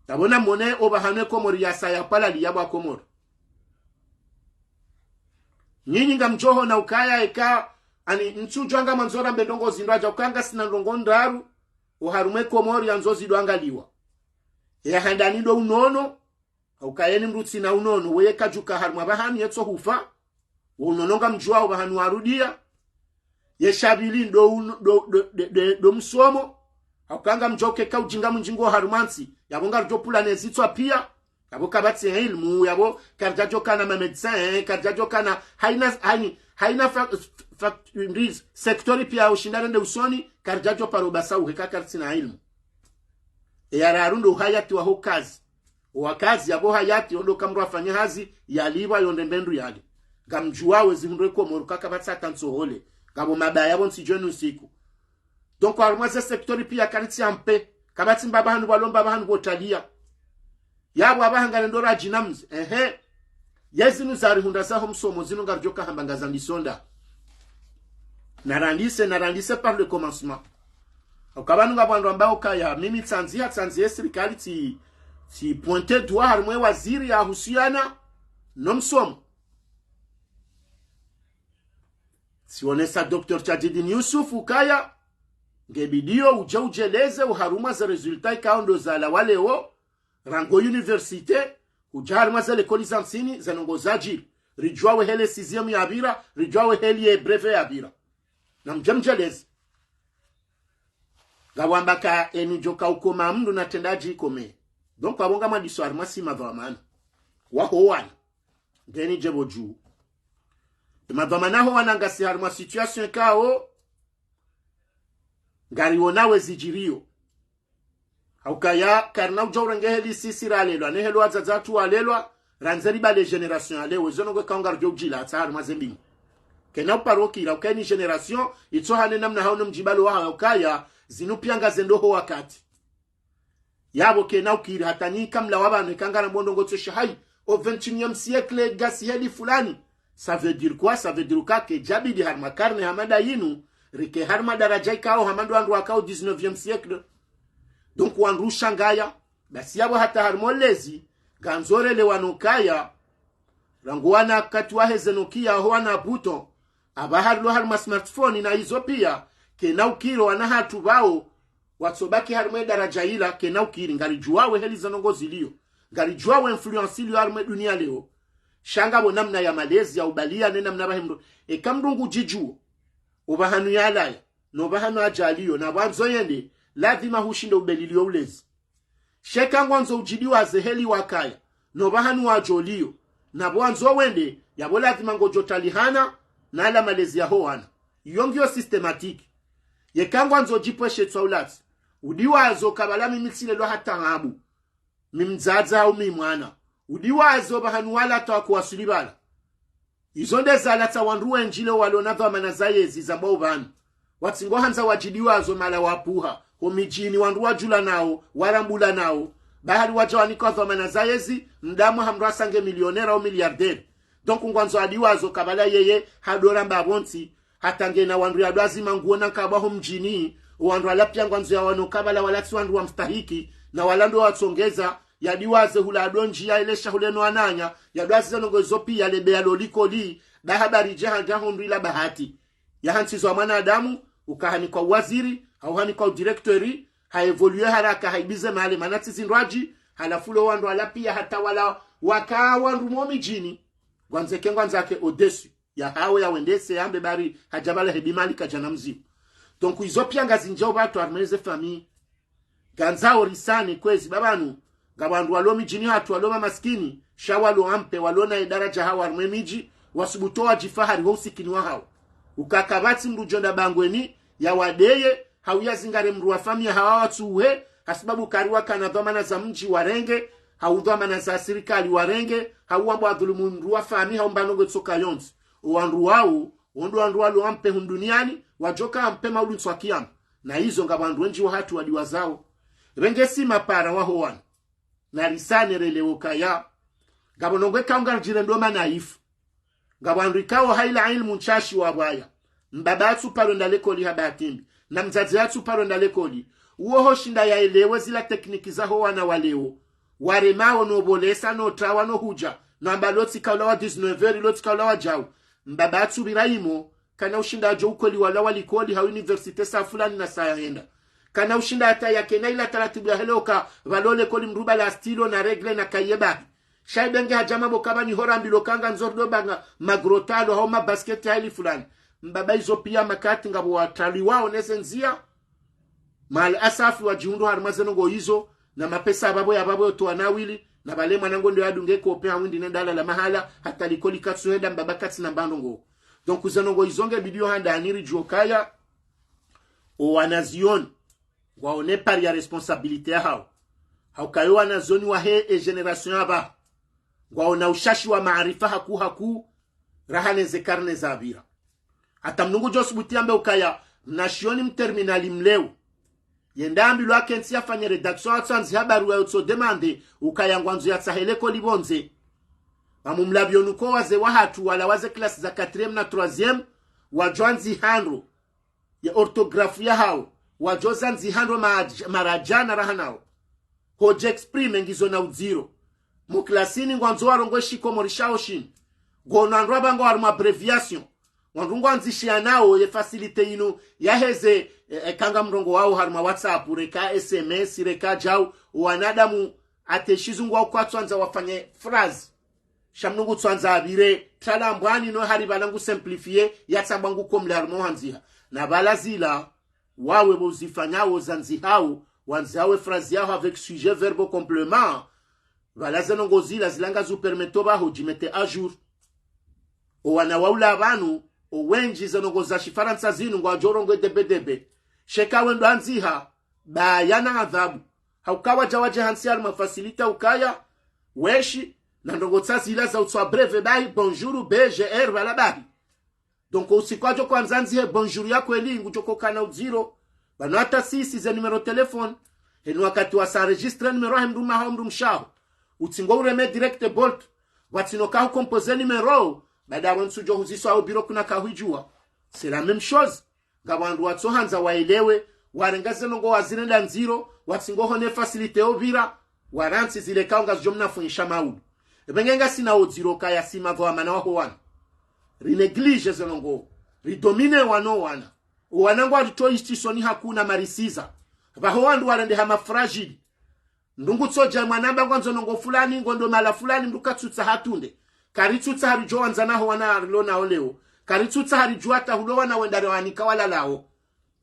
tabona mone obahane Komori ya saya pala liyabwa Komori nyinyi ngamjoho na ukaya eka ani ntujanga manzora mbendongo zindwaja ukanga sina ndongo ndaru uharume Komori ya nzozi doangaliwa ya handani do unono ukayeni mrutsi na unono weye kajuka haruma bahani yetso hufa unononga mjua ubahani warudia yeshabili do msomo akanga mjoke ka ujinga mjingo harumansi yabonga rjopula nezitswa pia yabo kabatsi ilmu yabo karjajo kana ma medecin karjajo kana haina sektori pia ushindana nde usoni karjajo parobasa uhekakartsi na ilmu yararundo hayati wa hokazi wakazi yabo hayati ondo kamro afanya hazi yaliba yonde mbendu yale gamjuawe zimndwe Komori kakabatsa tansohole gabo mabaya yabo nsijonu siku donc alma ze sektori pia kanitsi ampe kabati mbaba hanu balomba bahanu botalia yabo abahangana ndora jinamz yezinu zari hunda saho msomo zinu ngarjoka hambangaza misonda narandise par le commencement ukabanu ngabando ambao kaya mimi tsanzia serikali ti pointe doigt harmwe waziri ya husiana no msomo sionesa Dr. Chadidin Yusuf ukaya ngebidio ujeleze uharuma za resultat kaundo za la waleo rango universite ujaruma za l'école zansini zanongozaji rijwawe hele 6e ya abira rijwawe hele brevet ya abira na mjamjeleze gawambaka enijoka ukoma mndu na tendaji ikome donc wabonga madiso armasi madhamana waho wana ngeni jebo juu madhamana ho wanangasi harma situation kao ngari wonawe zijirio haukaya karna ujawrenge heli sisi ralelwa ne helo azazatu alelwa ranzeri ba le generation alewe zonogwe kaunga rjo jila ta harma zembi kena uparokira ukeni generation ito hane namna hao mjibalo wa ukaya zinupianga zendoho wakati yabo kena ukira hatani kamla wabane kangana mondongo tshe hai au 21e siècle gasi heli fulani. Ça veut dire quoi? Ça veut dire que jabidi harma karne hamada yinu rike harma darajai kao hamando andu akao 19e siècle. Donc wanru shangaya basi yabo hata harmolezi ganzore le wanukaya ranguana katwa hezenokia hoana buto abaharlo harma smartphone na hizo pia kena ukiro wana hatu bao watsobaki harma daraja ila kena ukiri ngalijuawe heli zanongozi liyo ngalijuawe influence liyo harma dunia leo shanga bo namna ya malezi ya ubalia nena mnaba hemdo ekamdungu jiju ubahanu yalaya no bahanu ajaliyo na banzo yende lazima hushinde ubelilio ulezi sheka ngwanzo ujidiwa zeheli wakaya no bahanu wajoliyo na bwanzo wende yabo lazima ngojotalihana na ala malezi ya hoana yongyo systematique yekangwanzo jipweshe tsaulati udiwazo kabalami mixile lo hatangabu mimzaza au mimwana udiwazo bahanu wala takuwasulibala izonde zalata wanruwe njile walonava manazayezi zambao vanu watsingo hanza wajidiwazo mala wapuha homijini wanruwa jula nao warambula nao bahari wajawanika wa manazayezi mdamu hamrasange milionera au miliarderi. Donc ngwanzo adiwazo kabala yeye hadora mbabonti hatange na wanru ya doazi manguona kabaho mjini wanru alapia ngwanzo ya wano kabala walati wanru wa mstahiki na walando watsongeza ya diwaze hula adonji ya ilesha huleno ananya ya doazi zanongozo pia lebea loliko li bahabari jahandu ila bahati ya hansizo wa mwanadamu ukahani kwa waziri au hani kwa directori haevolue haraka haibize mahali manati zindraji halafulo wandu alapia hata wala waka wandu momi jini gwanze kengwanza ke odesu ya hawe ya wendese yambe bari hajabala hebimali kajana mzimu. Donc izopia ngazi njao batu armeze fami ganza orisani kwezi babanu gabandu walomi jini hatu waloma maskini shawalo ampe walona idaraja hawa armemiji wasubutoa jifahari hausikini wa hao ukakabati mrujonda bangweni ya wadeye hauya zingare mruwa fami ya hawa watuwe hasibabu kariwa kana dhamana za mji warenge haudhamana za sirikali warenge hauwambo adhulumu mruwa fami haumbanongo tsoka yonzi uwandu wao ondo wandu walo ampe hunduniani wajoka ampe maulu nswakiamu na hizo ngabandu wenji wa hatu wadiwa zao renge sima para waho wanu na risane relewo kaya gabonongwe kaunga jirendoma naifu gabandu ikawo haila ilmu nchashi wa baya mbabatu paro ndalekoli habatimbi na mzazi yatu paro ndalekoli uoho shinda ya elewe zila tekniki za hoa na waleo waremao no bolesa no trawa no huja no ambaloti kaulawa 19 loti kaulawa jau mbabatu biraimo kana ushinda jo ukoli wala walikoli ha universite sa fulani na saa henda kana ushinda hata yake na ila taratibu ya heloka valole koli mruba la stilo na regle na kayeba shaibenge hajama bokaba ni hora mbilo kanga nzordo banga magrotalo homa basket haili fulani mbaba hizo pia makati ngabo watali wao nesenzia mal asafi wa jiundo harmazeno go hizo na mapesa babo ya babo to anawili na bale mwanango ndio adunge ko pe hawindi nendala la mahala hata likoli katsu henda mbaba kati na mbandongo. Donc uzanongo izonge bidio handa aniri jokaya o wanazion waone pari ya responsabilite hao haukayo wanazoni wa he generation aba waona ushashi wa maarifa haku rahane ze karne za abira hata mnungu josubuti ambe ukaya mnashioni mterminali mleu yendambi lwake nsi afanye redaction atsanzi habaru ya utso demande ukaya ngwanzo ya tsaheleko libonze mamumlabyo nuko waze wahatu wala waze klasi za 4e na 3e wajwanzi handro ya orthografia hao wajozanzi handro marajana rahanao hoje exprime ngizo na mdziro muklasini ngwanzo warongo Comores shao shin gona nraba ngo arma abbreviation wangungu anzishia nao ye facilite inu ya heze kanga mrongo wao harma WhatsApp reka SMS reka jau wanadamu ateshizungu wao kwa twanza wafanye phrase shamnungu twanza abire tala mbwani no hari balangu simplifier yatsambangu komlarmo hanzia na balazila wawe bozifanyao zanzi hao wanzawe phrase yao avec sujet verbe complément balazeno ngozila zilanga zu permetto ba ho jimete a jour o wana waula abantu o wenji zanongoza shifaransa zinu ngwa jorongo debedebe sheka wendo anziha ba yana adhabu haukawa jawaje hansiar mafasilita ukaya weshi na ndongo tsazila za utswa breve bai bonjour bgr bala bai donc usikwajo kwa nzanzi he bonjour yako eli ngujoko kana mdziro bana hata sisi ze numero telefone enu wakati wa sa registre numero ha mruma ha mrumshaho utsingo ureme direct bolt watino ka composer numero bada wansu jo huziso au biro kuna ka hujua c'est la même chose ngabandu watso hanza waelewe warengaze ngo wazinenda nziro watsingo hone facilité obira waransi zile kaunga jomna funyisha maudu ebengenga sina odziro kaya sima vo amana ho wana rineglige zenongo ridomine wano wana wanangwa ritoistisoni hakuna marisiza baho wandu warende hama fragile ndungu tsoja mwanamba kwanzo nongo fulani ngondo mala fulani mdukatsutsa hatunde karitsutsa harijo wanzanaho wana lona oleo karitsutsa harijo ata hulo wana wendare wanika wala lao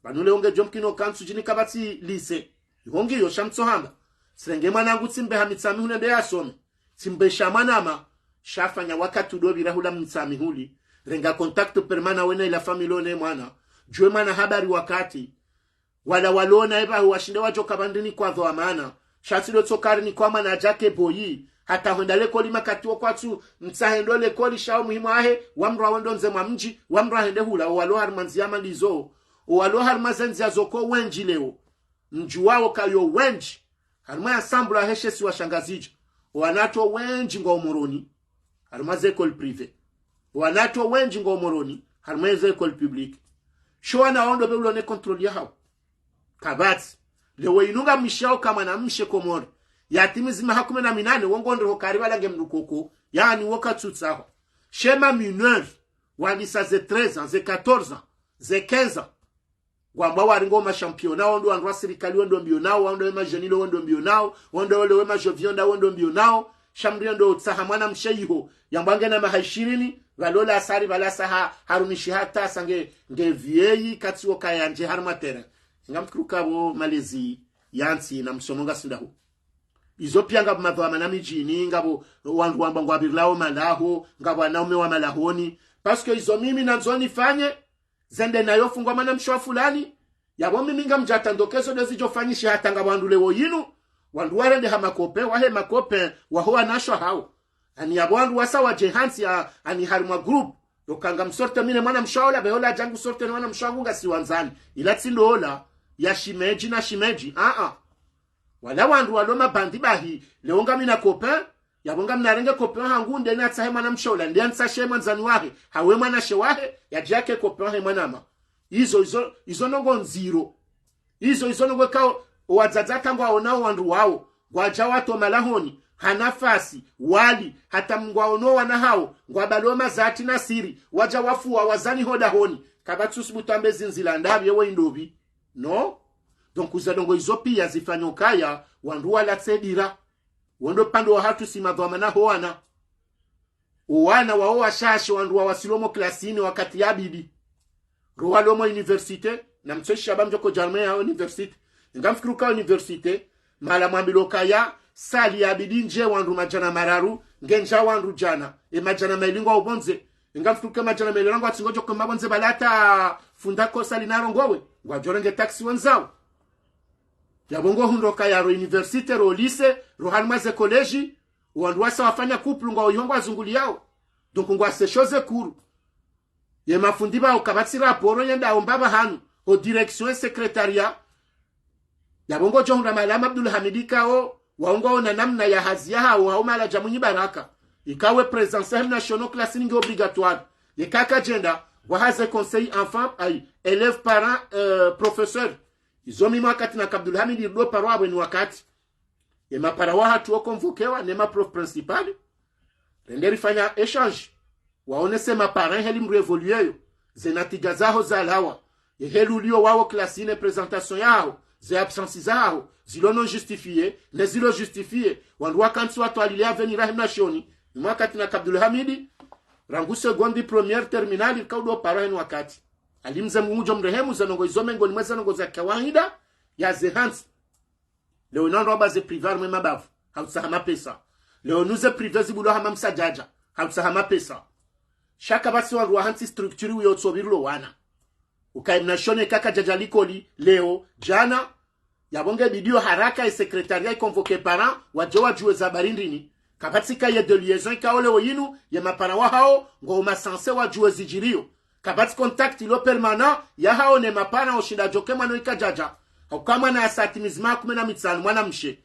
banule onge jomkino kansu jini kabati lise hongi yo shamtso hamba srenge mwanangu tsimbe hamitsami hunende yasome tsimbe shamanama shafanya wakati udobira hula mtsami huli renga contact permanent wena ila familone mwana jwe mana habari wakati wala walona eba washinde wajo kabandini kwa dho amana shatilo tsokari ni kwa mana jake boyi hata hondale koli makati kwatu mtsahendo le koli shao muhimu ahe wamro wandonze mji wamro hende hula walo harmanzia malizo walo harmazenzi azoko wenji leo mjuwao kayo wenji harma ensemble aheshe si washangaziji wanato wenji ngomoroni harmaze école privée wanato wenji ngomoroni harmaze école publique shona ondo bebulo ne contrôle yao kabati lewe inunga mishao kama na mshe komori yatimizima hakume na minane wongondo hokariba lange mdukoko yani wokatsutsaho shema mineur wandisa ze 13 ans ze 14 ans ze 15 ans gwamba waringo ma championnat ondo andwa sirikali ondo mbionao ondo ma jenilo ondo mbionao ondo ole ma jovionda ondo mbionao shamri ndo tsaha mwana msheyiho yambange na maha20 valola asari valasaha harumishi hata sange ngevieyi katsiwo kayanje harmatera ngamkruka bo malezi yansi na msomonga sindaho izo pia ngabo madhama na mijini ngabo wandu wamba ngwabirlao malaho ngabo anaume wa malahoni parce que izo mimi nanzoni fanye zende nayo fungwa mana mshwa fulani yabo mimi ngamjata ndokezo dozijo fanyishi hata ngabo wandu lewo yinu wandu warende hamakope wahe makope waho anashwa hao ani yabo wandu wasawa jehansi ani harumwa group dokanga msorte mine mwana mshaola beola jangu sorte mwana mshagunga siwanzani ila tsindola ya shimeji na shimeji wala wandu waloma bandi bahi leonga mina copain yabonga mnarenge copain hangu ndene atsahe mwana mshola ndi ansashe mwanzani wahe hawe mwana shewahe yajake copain he mwanama izo nongo nziro izo nongo kao wadzadzata ngwa onao wandu wao gwaja wato malahoni hanafasi wali hata mngwaono wana hao ngwabaloma zati na siri waja wafuwa wazani hoda honi kabatsusu butambe zinzila ndabi yewe indobi no donc uzalongo izo pia zifanyo kaya wandu wala tsedira wando pando wahatru simadhama na hoana uwana wao washashe wandu wa wasilomo klasini wakati yabidi ruwalomo universite na mtsoshi abamjoko jarme ya universite ngamfikiruka universite mala mwambilo kaya sali yabidi nje wandu majana mararu ngenja wandu jana majana mailingo ubonze ngamfikiruka majana mailingo atingojo kwa mabonze balata fundako sali narongowe ngwajorenge taxi wanzao yabongo hundoka ya universite ro lycée ro halmaze college wandu wasa wafanya couple ngwa oyongwa zunguli yao donc ngwa se chose kuru ye mafundiba ukabati raporo yenda ombaba hanu au direction secrétariat yabongo jonga malama Abdul Hamidika o waongo na namna ya hazia hao au mala jamunyi baraka ikawe présence national classe ningi obligatoire ye kaka jenda wa haze conseil enfant ay élève parent professeur izomi wakati na Abdul Hamid ndo parwa bweni wakati ye mapara wahatu okonvokewa nema prof principal renderi fanya échange waone sema parents heli mrevolueyo zenatiga zaho za lawa ye helu lio wao klasine presentation yao ze absence zao zilo non justifié les zilo justifié wandu wakansi watu alilia venir rahimnashoni wakati na Abdul Hamid rangu secondi première terminale kaudo parents wakati alimze mujo mrehemu zanongo izomengo ni mweza nongo za kawaida ya zehans leo nando baze privar mwe mabavu hausahama pesa leo nuze privé zibulo hama msajaja hausahama pesa shaka basi wa ruhansi structure uyo tsobirlo wana ukaimnashone kaka jajalikoli leo jana yabonge bidio haraka e secrétariat convoqué parents wajowa juwe za barindini kapatika ye de liaison kaole oyinu ye mapara wa hao ngo masanse wa juwe zijirio kabati contact ilo permanent ya haone mapana oshinda joke mwana ikajaja kama na asati mizima 15 mwana mshe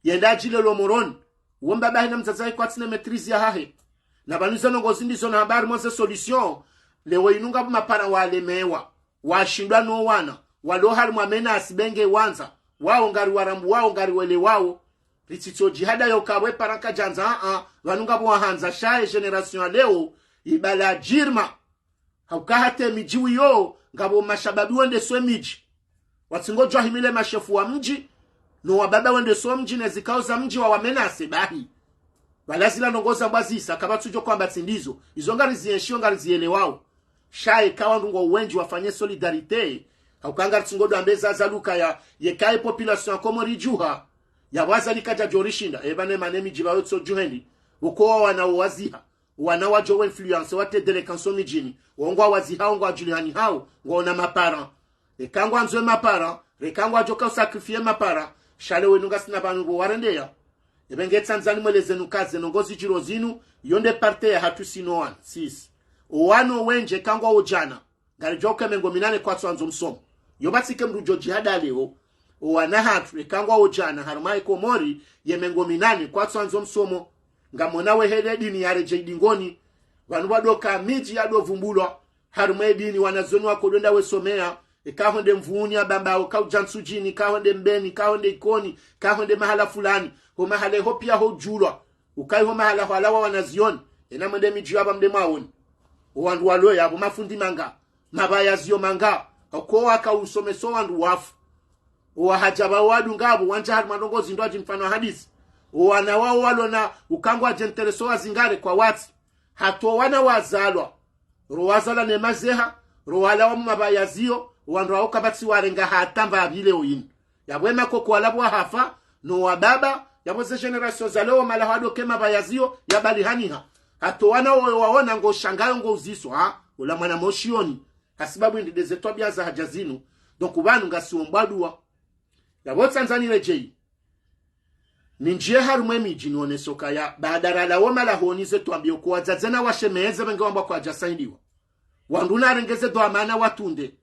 yenda jile lo moron womba bahina mzazai kwa tsine maîtrise ya hahe na banuza nongozi ndizo na habari mose solution lewo inunga mapana walemewa washindwa no wana walo harmu amena asibenge wanza wao ngari warambu wao ngari wele wao ritito jihada yokawe paraka janza vanunga bo hanza shae generation leo ibala jirma haukahate mijiwi yo ngabo mashababi wende so miji watsingojwa himile mashefu wa mji no wababa wende so mji na zikao za mji wa wamenase bahi walazila nongoza mbazisa kabatujo kwamba tsindizo izo ngari zienshio ngari zielewao shae kawa ndungo uwenji wafanye solidarite haukanga tsingodo ambeza za luka ya yekae population komori juha ya wazali kaja jorishinda ebane manemi jibayo tso juhendi uko wana waziha wana wajo influence wate dele kanso mijini wongwa waziha wongwa juliani hao ngona mapara ekangwa nzwe mapara rekangwa joka sacrifier mapara shale wenunga sina banu warendeya ebenge tsanzani mweleze nukaze nongozi jiro zinu yonde parte ya hatu sinoan 6 owano wenje kangwa ojana ngari joka mengo minane kwa tsanzo msomo yobatike mrujo jihada leo wana hatu rekangwa ojana harumai komori yemengo minane kwa tsanzo msomo ngamona wehele dini yare jedingoni vanu wadoka miji yado vumbulwa harumai dini wanazoni wako donda wesomea ikahonde mvuni abambao kaujansujini kahonde mbeni kahonde ikoni kahonde mahala fulani ho mahala ho pia ho julwa ukai ho mahala halawa wanazioni ena mwende miji yaba mde maoni wandu waloya abo mafundi manga mabaya zio manga ko aka usomeso wandu wafu wahajaba wadu ngabo wanja hadi mandongozi ndo aji mfano hadisi wana wao walona ukangwa jentereso wazingare kwa watu hato wana wazalwa roazala ne mazeha roala wa mabaya zio wandu wao kabati warenga hatamba abile oyini yabwema koko alabwa hafa no wababa yabose generation za leo mala hado kema bayazio yabali haniha hato wana waona ngo shangayo ngo uziso ula mwana moshioni hasibabu ndideze tobia za hajazinu donc banu ngasiwombadua yabo Tanzania rejei ninjie harumwe miji none soka ya badara la woma la honize tuambie kwa zazena washemeze bengomba kwa jasaidiwa wanduna rengeze do amana watunde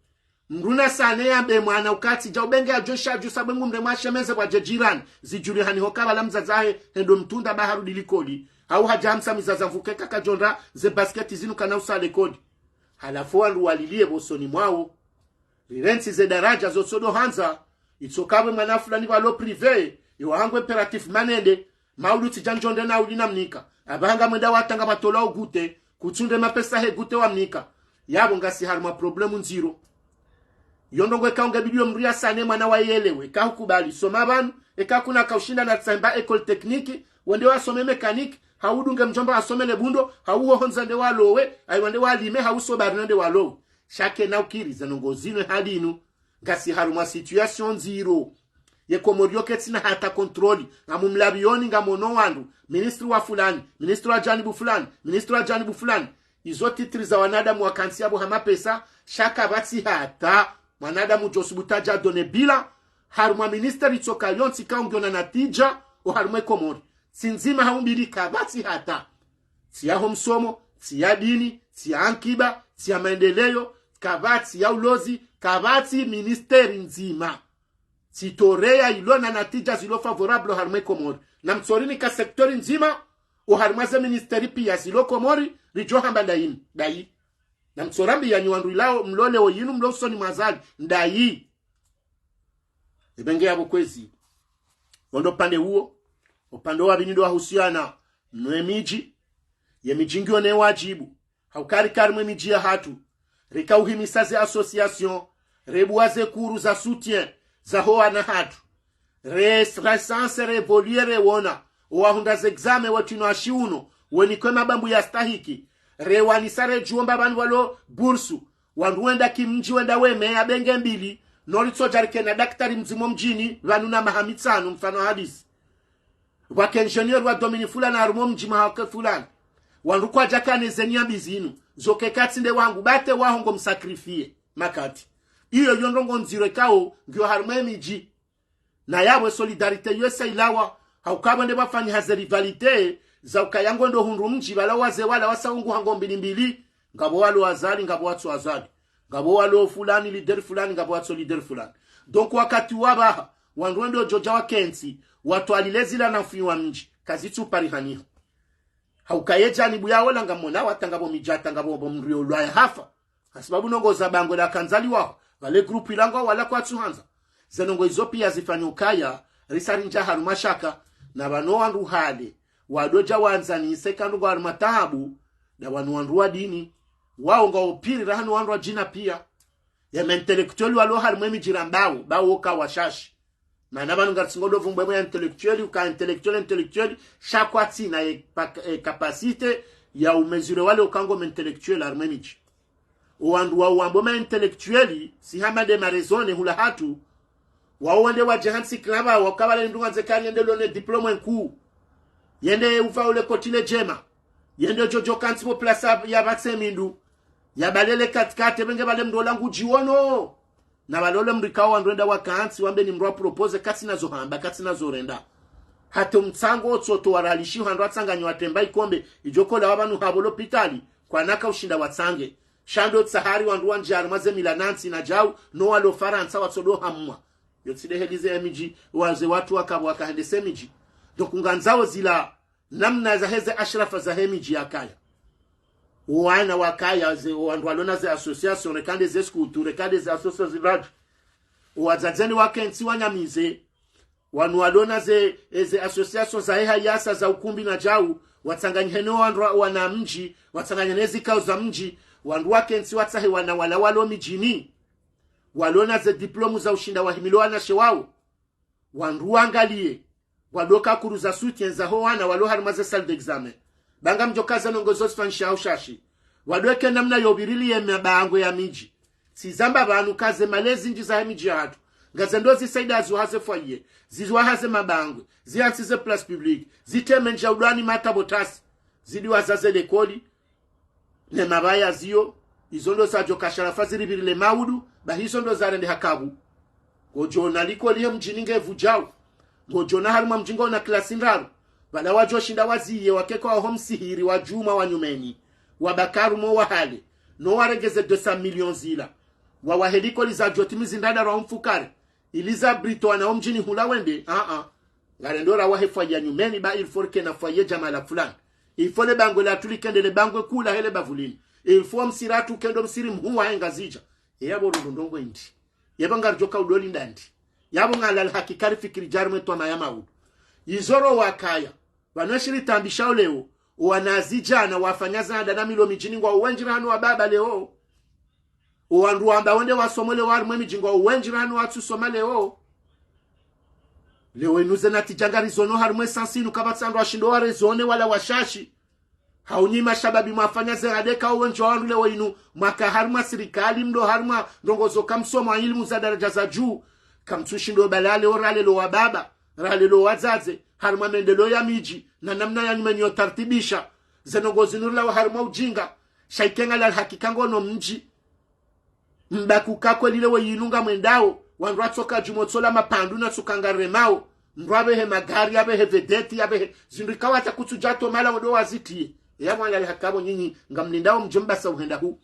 mruna sane ya be mwana ukati ja ubenge ajosha ajusa bengu mre mwashemeze kwa jejiran zijuri hani hokaba la mzazahe hendo mtunda baharu dilikodi au hajamsa mizaza mfukeka kajonda ze basketi zinu kana usale kodi halafu wandu walilie bosoni mwao rirensi ze daraja zosodo hanza itsokabe mwana fulani walo prive yohangwe imperatif manende mauluti janjonde na ulina mnika abanga mwenda watanga batola ugute kutunde mapesa he gute wa mnika yabo ngasi harma problemu nziro yondongwe kaunga bidio mria sane mwana wayelewe kahukubali soma banu ekakuna kaushinda na tsamba école technique wende wasome mechanique haudunge mjomba asome lebundo hauho honzande walowe aiwande walime hauso barnande walowe shake na ukiriza nongozino hadinu ngasi haruma situation nziro ye komorio ketina hata kontroli ngamumlabioni ngamono wandu ministri wa fulani ministri wa janibu fulani ministri wa janibu fulani izo titri za wanadamu wakansi abo hama pesa shaka bati hata wanadamu josubutaja done bila haruma ministeri tsoka yonsi kaungiona natija o haruma komori sinzima haumbili kabati hata siya homsomo siya dini siya ankiba siya maendeleo kabati ya ulozi kabati ministeri nzima sitorea ilona natija zilo favorable harme komori na mtsorini ka sektori nzima o harmaze ministeri pia zilo komori rijo hamba dai na mtsorambi ya nywandu ilao mlole o yinu mlosoni mazali ndai ebenge yabo kwezi wondo pande huo upande wa binido wahusiana mwe miji ye mijingi one wajibu haukari karimwe miji ya hatu rika uhimisaze association rebuaze kuru za soutien za hoa na hatu resanse revoluere wona wahundaze exame watino ashiuno weni kwema bambu ya stahiki rewanisare juomba banu walo bursu wanduenda kimji wenda weme ya benge mbili noritso jarike na daktari mzimo mjini vanuna mahamitsano mfano hadisi wake engineer wa domini fulani arumo mjima hake fulani wanrukwa jakane zenia bizinu zoke katinde wangu bate wahongo msakrifie makati iyo yondongo nziro kao ngyo harume miji na yabwe solidarite yose ilawa haukaba nde bafanya haze rivalite za ukayango ndo hundu mji bala waze wala wasaungu hango mbili ngabo walo azali ngabo watso azali ngabo walo fulani leader fulani ngabo watso leader fulani. Donc wakati wabaha wanduendo joja wa kensi watu alilezila na mfiwa mji kazitu parihaniho haukayeja ni buya wala ngamona watangabo mijata ngabo mrio lwa hafa sababu nongo za bango la kanzali wao wale grupu ilango wala kwa tuhanza zenongo izo pia zifanyukaya risarinja harumashaka na bano wandu hale wadoja wanzani sekandu kwa matahabu na wanu wandu wa dini wao ngao piri rahanu wandu wa jina pia ya mentelektuali walo harimwemi jirambao bao ka washashi na nabanu ngatsingodo vumbwe ya intellectuali uka intellectuali shakwati na kapasite ya umezure wale ukango mentelektuali harimwemi wandu wa uamboma intellectuali si hamade marezone hula hatu wawende wa jahansi klaba wakabale ndunga zekari yende lone diploma nkuu yende ufa ule kotile jema yende jojo kantipo plasa ya batse mindu ya balele katikate benge bale mdola ngujiwono na balole mrikao wandrenda wakansi wambe ni mrwa propose kasi nazo hamba kasi nazo renda hato mtsango otsoto waralishi handwa tsanganywa watemba ikombe ijokola wabanu habolo pitali kwa naka ushinda watsange shando tsahari wanduwa njari maze milanansi na jau no walo faransa watsodo hamwa yotside helize emiji waze watu wakahende semiji dokunganzao zila namna za heze ashrafa za hemiji yakaya wana wakaya ze wandu walona ze association rekande ze skutu rekande ze association ziraji wazadzeni wakensi wanyamize wanu walona ze association za heha yasa za ukumbi na jau watsanganyiheno wandu wana mji watsanganyinezi kao za mji wandu wakensi watsahe wana wala walo mijini walona ze diplomu za ushinda wahimilowa na shewao wandu wangalie wadoka kuruza soutien za hoana walo harimaze salle d'examen banga mjokaza nongozo fanisha au shashi wadoke namna yobirili ya mabango ya miji sizamba banu kaze malezi nji za miji ya hatu ngazendo zisaida zuhaze foyer ziwahaze mabango ziansize place publique zitemenja udani matabotasi zidiwazaze lekoli ne mabaya zio izondo za jokashara faziri birile maudu bahizo ndo zarende hakabu gojona liko liye mjininge vujao gojona haruma mjingo na klasi ndaru wala wajo shinda waziye wakeko wa homsihiri wa juma wa nyumeni wabakaru mo wahale no waregeze 200 million zila wawaheliko liza jotimizi ndada ra mfukare iliza brito wana mjini hula wende garendora wahefwa ya nyumeni ba ilforke na fwaye jamala fulani ilfole bango la tulikende le bango kula hele bavulini ilfo msiratu kendo msiri mhuwa henga zija yabo rundongo indi yabanga joka udoli ndandi yabo ngala hakikari fikiri jarumwe to mayama u izoro wakaya wanashiri tambishao leo wanazijana wafanyaza na milo mijini ngwa uwenjirano wa baba leo uwandu amba wende wasomole wari mwe mijini ngwa uwenjirano watu soma leo inuze na tijangari zono harimwe sansinu kabatsando washindo ware zone wala washashi haunyima shababi mafanyaza adeka uwenjo wandu leo inu mwaka harima sirikali mdo harima ndongozo kamsoma ilmu za daraja za juu kamtushindo balale orale lo wa baba rale lo wazaze harima mendelo ya miji na namna ya nyumenyo tartibisha zenongozi nurula harima ujinga shaikenga la hakikango no mji mbaku kakwe lile we yinunga mwendao wandu atoka jumotsola mapandu na tsukanga remao ndwabe he magari yabe he vedeti yabe he zindikawa takutujato mala wodo waziti ya mwana hakabo nyinyi ngamlindao mjomba sa uhenda hu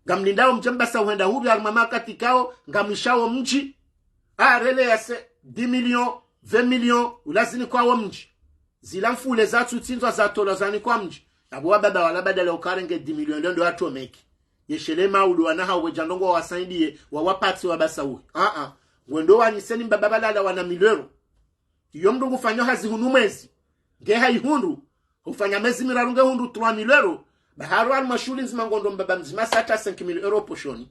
ngamlindao mjomba sa uhenda hu ya mama katikao ngamishao mji rele ya se 10 millions 20 millions ulazini kwa wa mji zila mfule za tutsinzwa za tola zani kwa mji abo baba wala badala ukarenge 10 millions ndo watu omeki yeshelema uluwana hawe jandongo wasaidie wawapati wabasawu wendo waniseni mbaba balala wana milero iyo mdu kufanya hazi hunu mwezi ngeha ihundu ufanya mezi mirarunge hundu 3 milero baharu almashuli nzima ngondo mbaba mzima sata 5,000 euro poshoni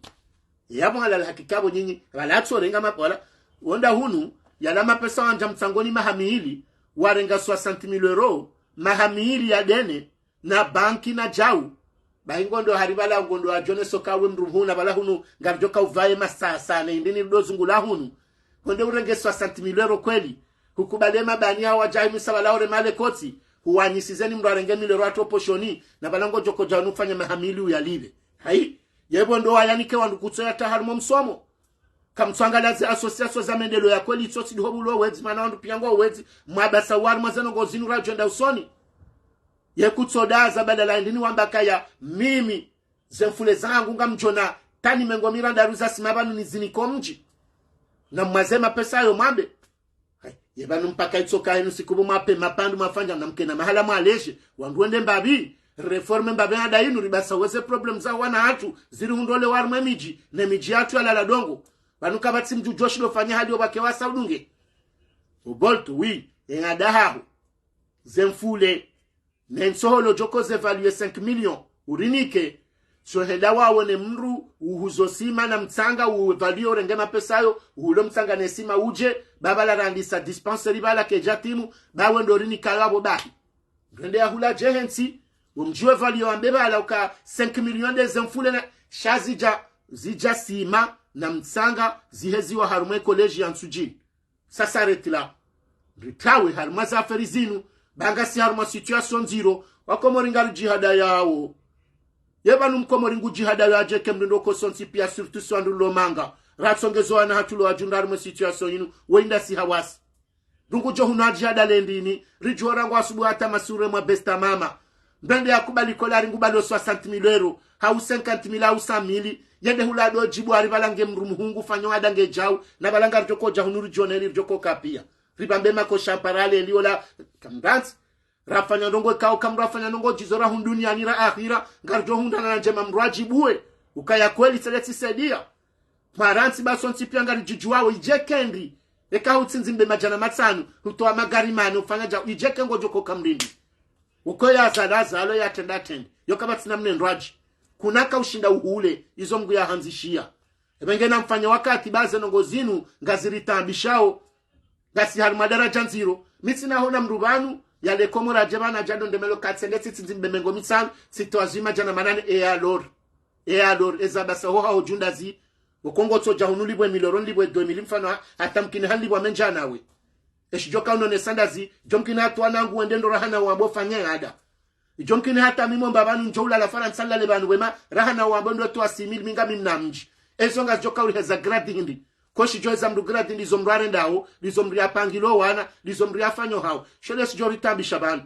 yabo halala hakikabo nyinyi balatso renga mapola wonda hunu yala mapesa wanja mtsangoni mahamili warenga 60,000 euro mahamili ya dene na banki na jau baingondo haribala ngondo ajone sokawe mruhuna bala hunu ngarjoka uvaye masasa na indini dozungula hunu konde urenge 60,000 euro kweli hukubale mabani hawa jai misabala ore male koti huwanyisizeni mru arenge 1,000 euro atoposhoni na balango joko janu fanya mahamili uyalive hai yebo ndo ayanike wandu kutsoya taharimo msomo kamtswangala za association za mendelo ya kweli tsotsi dihobulo wezi mana wandu piango wezi mwabasa wari mazano ngozinu rajenda usoni Yekutsodaza badala ndini wambaka ya mimi zemfule zangu ngamjona tani mengomira ndaruza simabanu niziniko mji na mwazema pesa yo mwambe yebanu mpaka itsoka henu sikubu mape mapandu mafanja na mkena mahala mwaleje wanduende mbabi reforme mbabi hada inu ribasa weze problem za wana hatu ziri hundole warme miji ne miji hatu ala ladongo banu kabati mju joshi lo fanya hadi obake wa saudunge uboltu wi engadahahu zemfule nensoholo joko zevalue 5 million urinike so heda wawone mru uhuzosima na mtsanga uvalio rengema pesayo uhulo mtsanga nesima uje baba la randisa dispensary bala kejatimu bawe ndorini kalabo bahi rende ya hula jehensi umjue valio ambeba ala uka 5 million de zemfule na shazija zija sima na mtsanga ziheziwa harume koleji ya nsujini sasa retila ritawe haruma za ferizinu banga si haruma situation zero wakomori ngaru jihada yao yebanu mkomori ngu jihada yaje kemndo ko sonsi pia surtout sandu lo manga ratsongezo ana hatulo ajundar mo situation yinu wenda si hawasi dungu jo huna jihada lendini rijora ngo asubu hata masure mwa besta mama mbende yakubali kolari ngu balo 60,000 euro hau 50,000 au 100,000 yende hulado jibu ari balange mrumuhungu fanyo adange jau na balanga rjoko jahunuru joneri rjoko kapia ribambe mako champarale liola kamdansi rafanya ndongo kao kamrafanya ndongo jizora hundunia nira akhira ngarjo hundana na jema mrwajibuwe ukaya kweli seleti sedia maransi basonsi pia ngari jijuwawe ijekendi eka utsinzimbe majana matsanu hutoa magari mane ufanya ja ijeke ngojoko kamrindi ukoya zalaza alo ya tenda yokabatsina mnendwaji kunaka ushinda uhule izo mgu ya hanzishia ebengena mfanya wakati baze nongo zinu ngaziritambishao ngasi harumadara nziro mitsina hona mrubanu yale komora jabana jado ndemelo katsengeti tsinzimbe mengo mitsan sitwazima jana manane ealor ezabasa ho ha ujundazi ukongo tso jahunuli bwe miloron libwe 2000 mfano atamkini hali bwa menja nawe eshijoka unone sandazi jomkini atwa nangu wendendo rahana wambo fanya ada jomkini hata mimo mbabanu njoula la fara nsalla le banu wema rahana wambo ndo to 6000 minga mimnamji esonga joka uri heza gradi hindi koshi joza mdugradi ndizomrare ndao ndizomri apangilo wana ndizomri afanyo hao shole sijori tambi shabani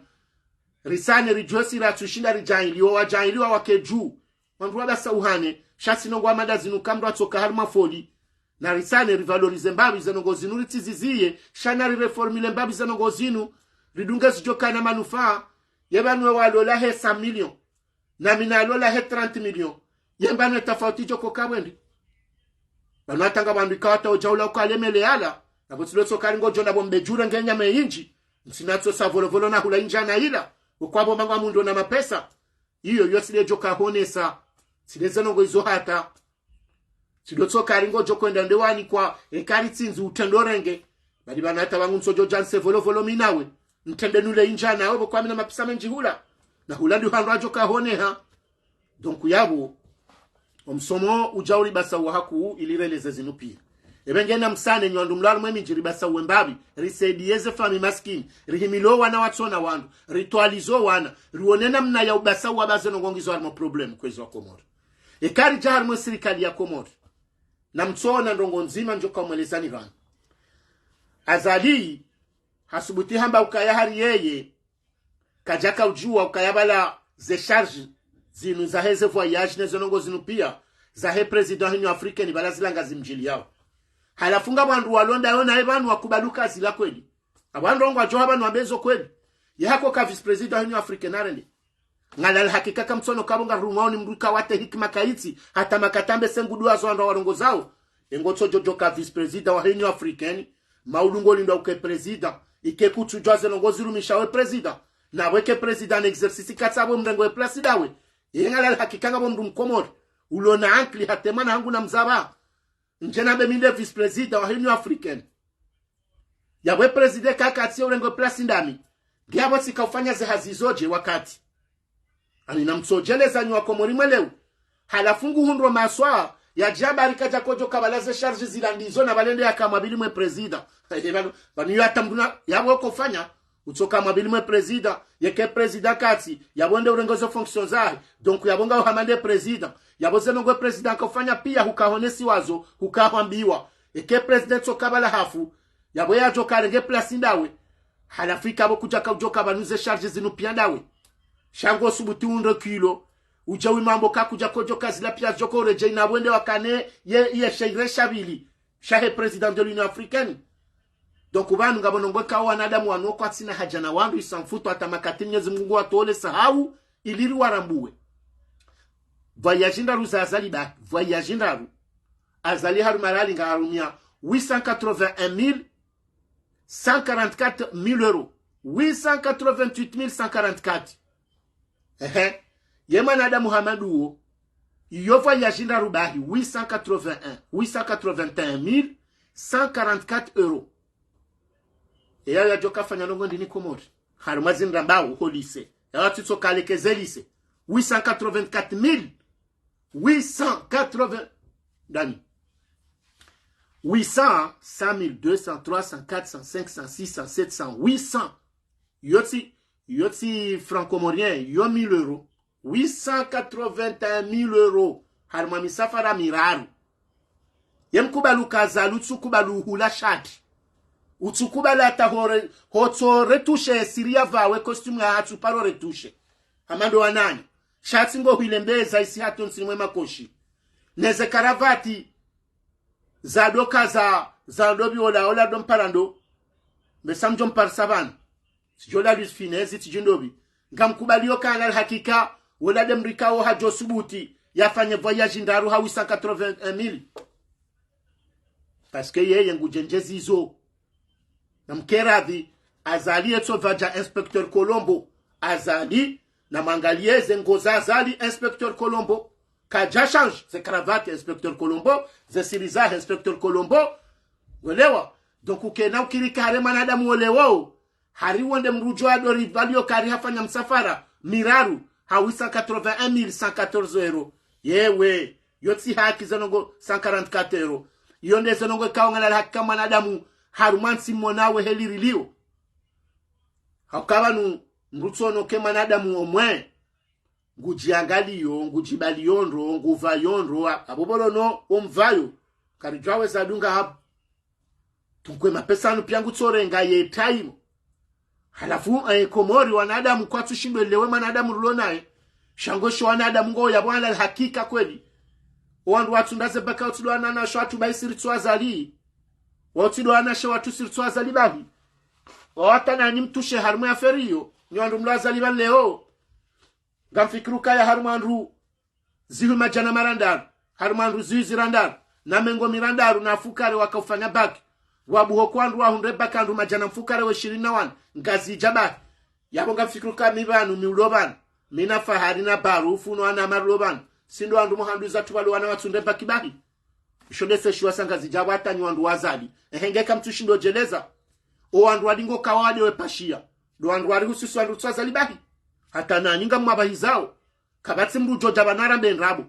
risane rijosi ratushinda rijailiwa wajailiwa wakeju wanduwa basa uhane shasi nongo amada zinu kamdo atoka harma foli na risane rivalorize mbabi zenongo zinu ritiziziye shana reformile mbabi zenongo zinu ridunga zijoka na manufaa yebanwe walola he 100 million na minalola he 30 million yebanwe tafauti joko kabwendi banatanga bandu ikawata ojaula ukalemele yala nabo tsilotso karingo jonda bombe jura ngenya meinji msinatso savolovolo na hula injana ila ukwabo mangwa mundu na mapesa iyo yosile joka honesa sileze nongo izo hata silotso karingo jokwenda ndewani kwa ekari tsinzi utendorenge bali banata bangu nsojo janse volovolo minawe ntende nule injana abo kwa mina mapesa menji hula na hula ndi handwa joka honeha donc yabo omsomo ujauri basa wahaku ilireleze zinupia ebengena msane nywandu mlalu mwemi njiri basa uembabi risedieze fami maskini rihimilo wana watsona wandu ritualizo wana ruonena mna ya ubasa wabaze nongongizo harimo problem kwezo wa Komori ekari jaharimo sirikali ya Komori na mtsona ndongo nzima njoka umwelezani vana azali hasubuti hamba ukaya hari yeye kajaka ujua ukayabala ze charge zinu za heze voyage nezo nongo zinu pia za he president hini Afrika ni balazilanga zimjili yao halafunga bandu walonda yona ebanu wakubaluka zila kweli abandu ongo ajoha banu wabezo kweli yako ka vice president hini Afrika narende ngalal hakika kamtsono kabonga rumwaoni mruka wate hikima kaiti hata makatambe sengudua zoando warongo zao engotso jojo ka vice president wa hini Afrika maulungo lindo uke president ike kutu joze nongo zirumisha we president na weke president exercice katsabo mrengo we president we yengalal hakika ngabo mndu Komori ulona ankli hatemana hangu na mzaba njena be minde vice president wa Union African yawe president kakati urengo place ndami ngiabo sikafanya ze hazizoje wakati ani namsojeleza nywa Komori mweleu halafungu hundro maswa ya jabari kaja kojo kabalaze charge zilandizo na balende yakamabili mwe president bani yatamduna yabo kofanya utoka mabili mwe president yeke president kati yabonde urengozo fonction zahe donc yabonga uhamande president yaboze nongwe president kofanya pia hukahonesi wazo hukahwambiwa yeke president sokabala hafu yabo yajo karenge place ndawe halafika abo kuja kaujoka banuze charge zinu pia ndawe shango subuti 1 kilo ujawi mambo kakuja kojo kazi la pia joko reje na wende wakane ye sheire shabili shahe president de l'Union africaine. Donc ubanu ngabonongwe ka wanadamu wanoko atsina haja na wandu isamfuto atamakati Mwenyezi Mungu atole sahau iliri warambuwe. Voyagindaru zazali ba voyagindaru azali harumarali ngaharumia 881.144.000 euros. 888.144. Yemanada Muhammadu yo voyagindaru bahi 881.144 euros. Eya ya joka fanya nongo ndini Comores. Harumazin rambao holise. Eya tutso kalekeze lise. 880.880 dani. 800, 100 000, 200, 300, 400, 500, 600, 700, 800. Yoti franco-comorien, yo 1000 euros. 881.000 euros. Harumami safara miraru. Yemkubalu kazalu, tsukubalu hula shati. Utsukubala atahore hoto retushe siria vawe costume ya hatu paro retushe amando wanani shati ngo hilembeza isi hatu nsimwe makoshi neze karavati za doka za dobi ola domparando mesamjo mparsavana sijola lis finezi tijindobi ngamkubalio kana hakika wala demrikao hajo subuti yafanye voyage ndaru ha 881.000 parce que yeye ngujenjezi hizo na mkeradhi azali eto vaja inspecteur Colombo azali na mangalieze ngoza azali inspecteur Colombo kaja change ze cravate inspecteur Colombo ze siriza inspecteur Colombo golewa donc ukena ukirika hare manadamu olewo hari wonde mrujwa do rivalio kari hafanya msafara miraru ha 881.114 euros yewe yotsi haki zanongo 144 euros yonde zanongo kaongala hakika manadamu harumansi monawe helirilio hakabanu mrutsono ke manadamu omwe ngujiangaliyo ngujibaliyondro nguvayondro abobolono omvayo karijwawe zadunga hapo tukwe mapesano pia ngutsorenga ye time halafu komori wanadamu kwa tushindwelewe manadamu rulonaye shangosho wanadamu ngo yabwana hakika kweli wandu watundaze baka utulwana na shwatu baisiri twazali watido anashe watu sirtwa zalibahi wata na nimtushe harmu ya feriyo nyandu mlaza liban leo gamfikiru kaya harmanru zihu majana marandar harmanru zihu zirandar na mengo mirandaru na fukare wakafanya baki wabuho kwandu wa hundre bakandu majana mfukare wa 21 ngazi jabaki yabo gamfikiru kaya mibanu miuloban mina fahari na baru ufuno wana maruloban sindo andu muhandu za tuwalu wana watunde baki bahi shondese shwa sangazi jabata ni wandu wazali ehengeka mtushindo jeleza o wandu wadingo kawade we pashia do wandu wari hususu wandu twazali bahi hata na nyinga mwabahi zao kabatsi mrujo jabanara benrabo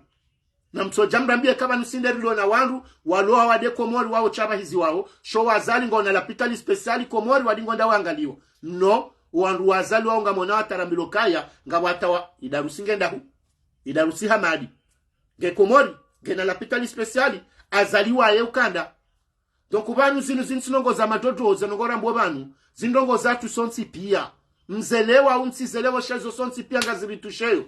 na msoja mrambie kaba nusinderilo na wandu waloa wade Komori wao chaba hizi wao sho wazali ngona lapitali speciali Komori wadingo nda wangaliwa no wandu wazali wao ngamona watarambilo kaya ngawata wa idarusinge ndahu idarusi hamadi ge Komori gena lapitali speciali azaliwa ye ukanda donc ubanu zinu zinongo za madodo zinongora mbobanu zindongo za tu sonsi pia mzelewa unsizelewa shazo sonsi pia ngazibitusheyo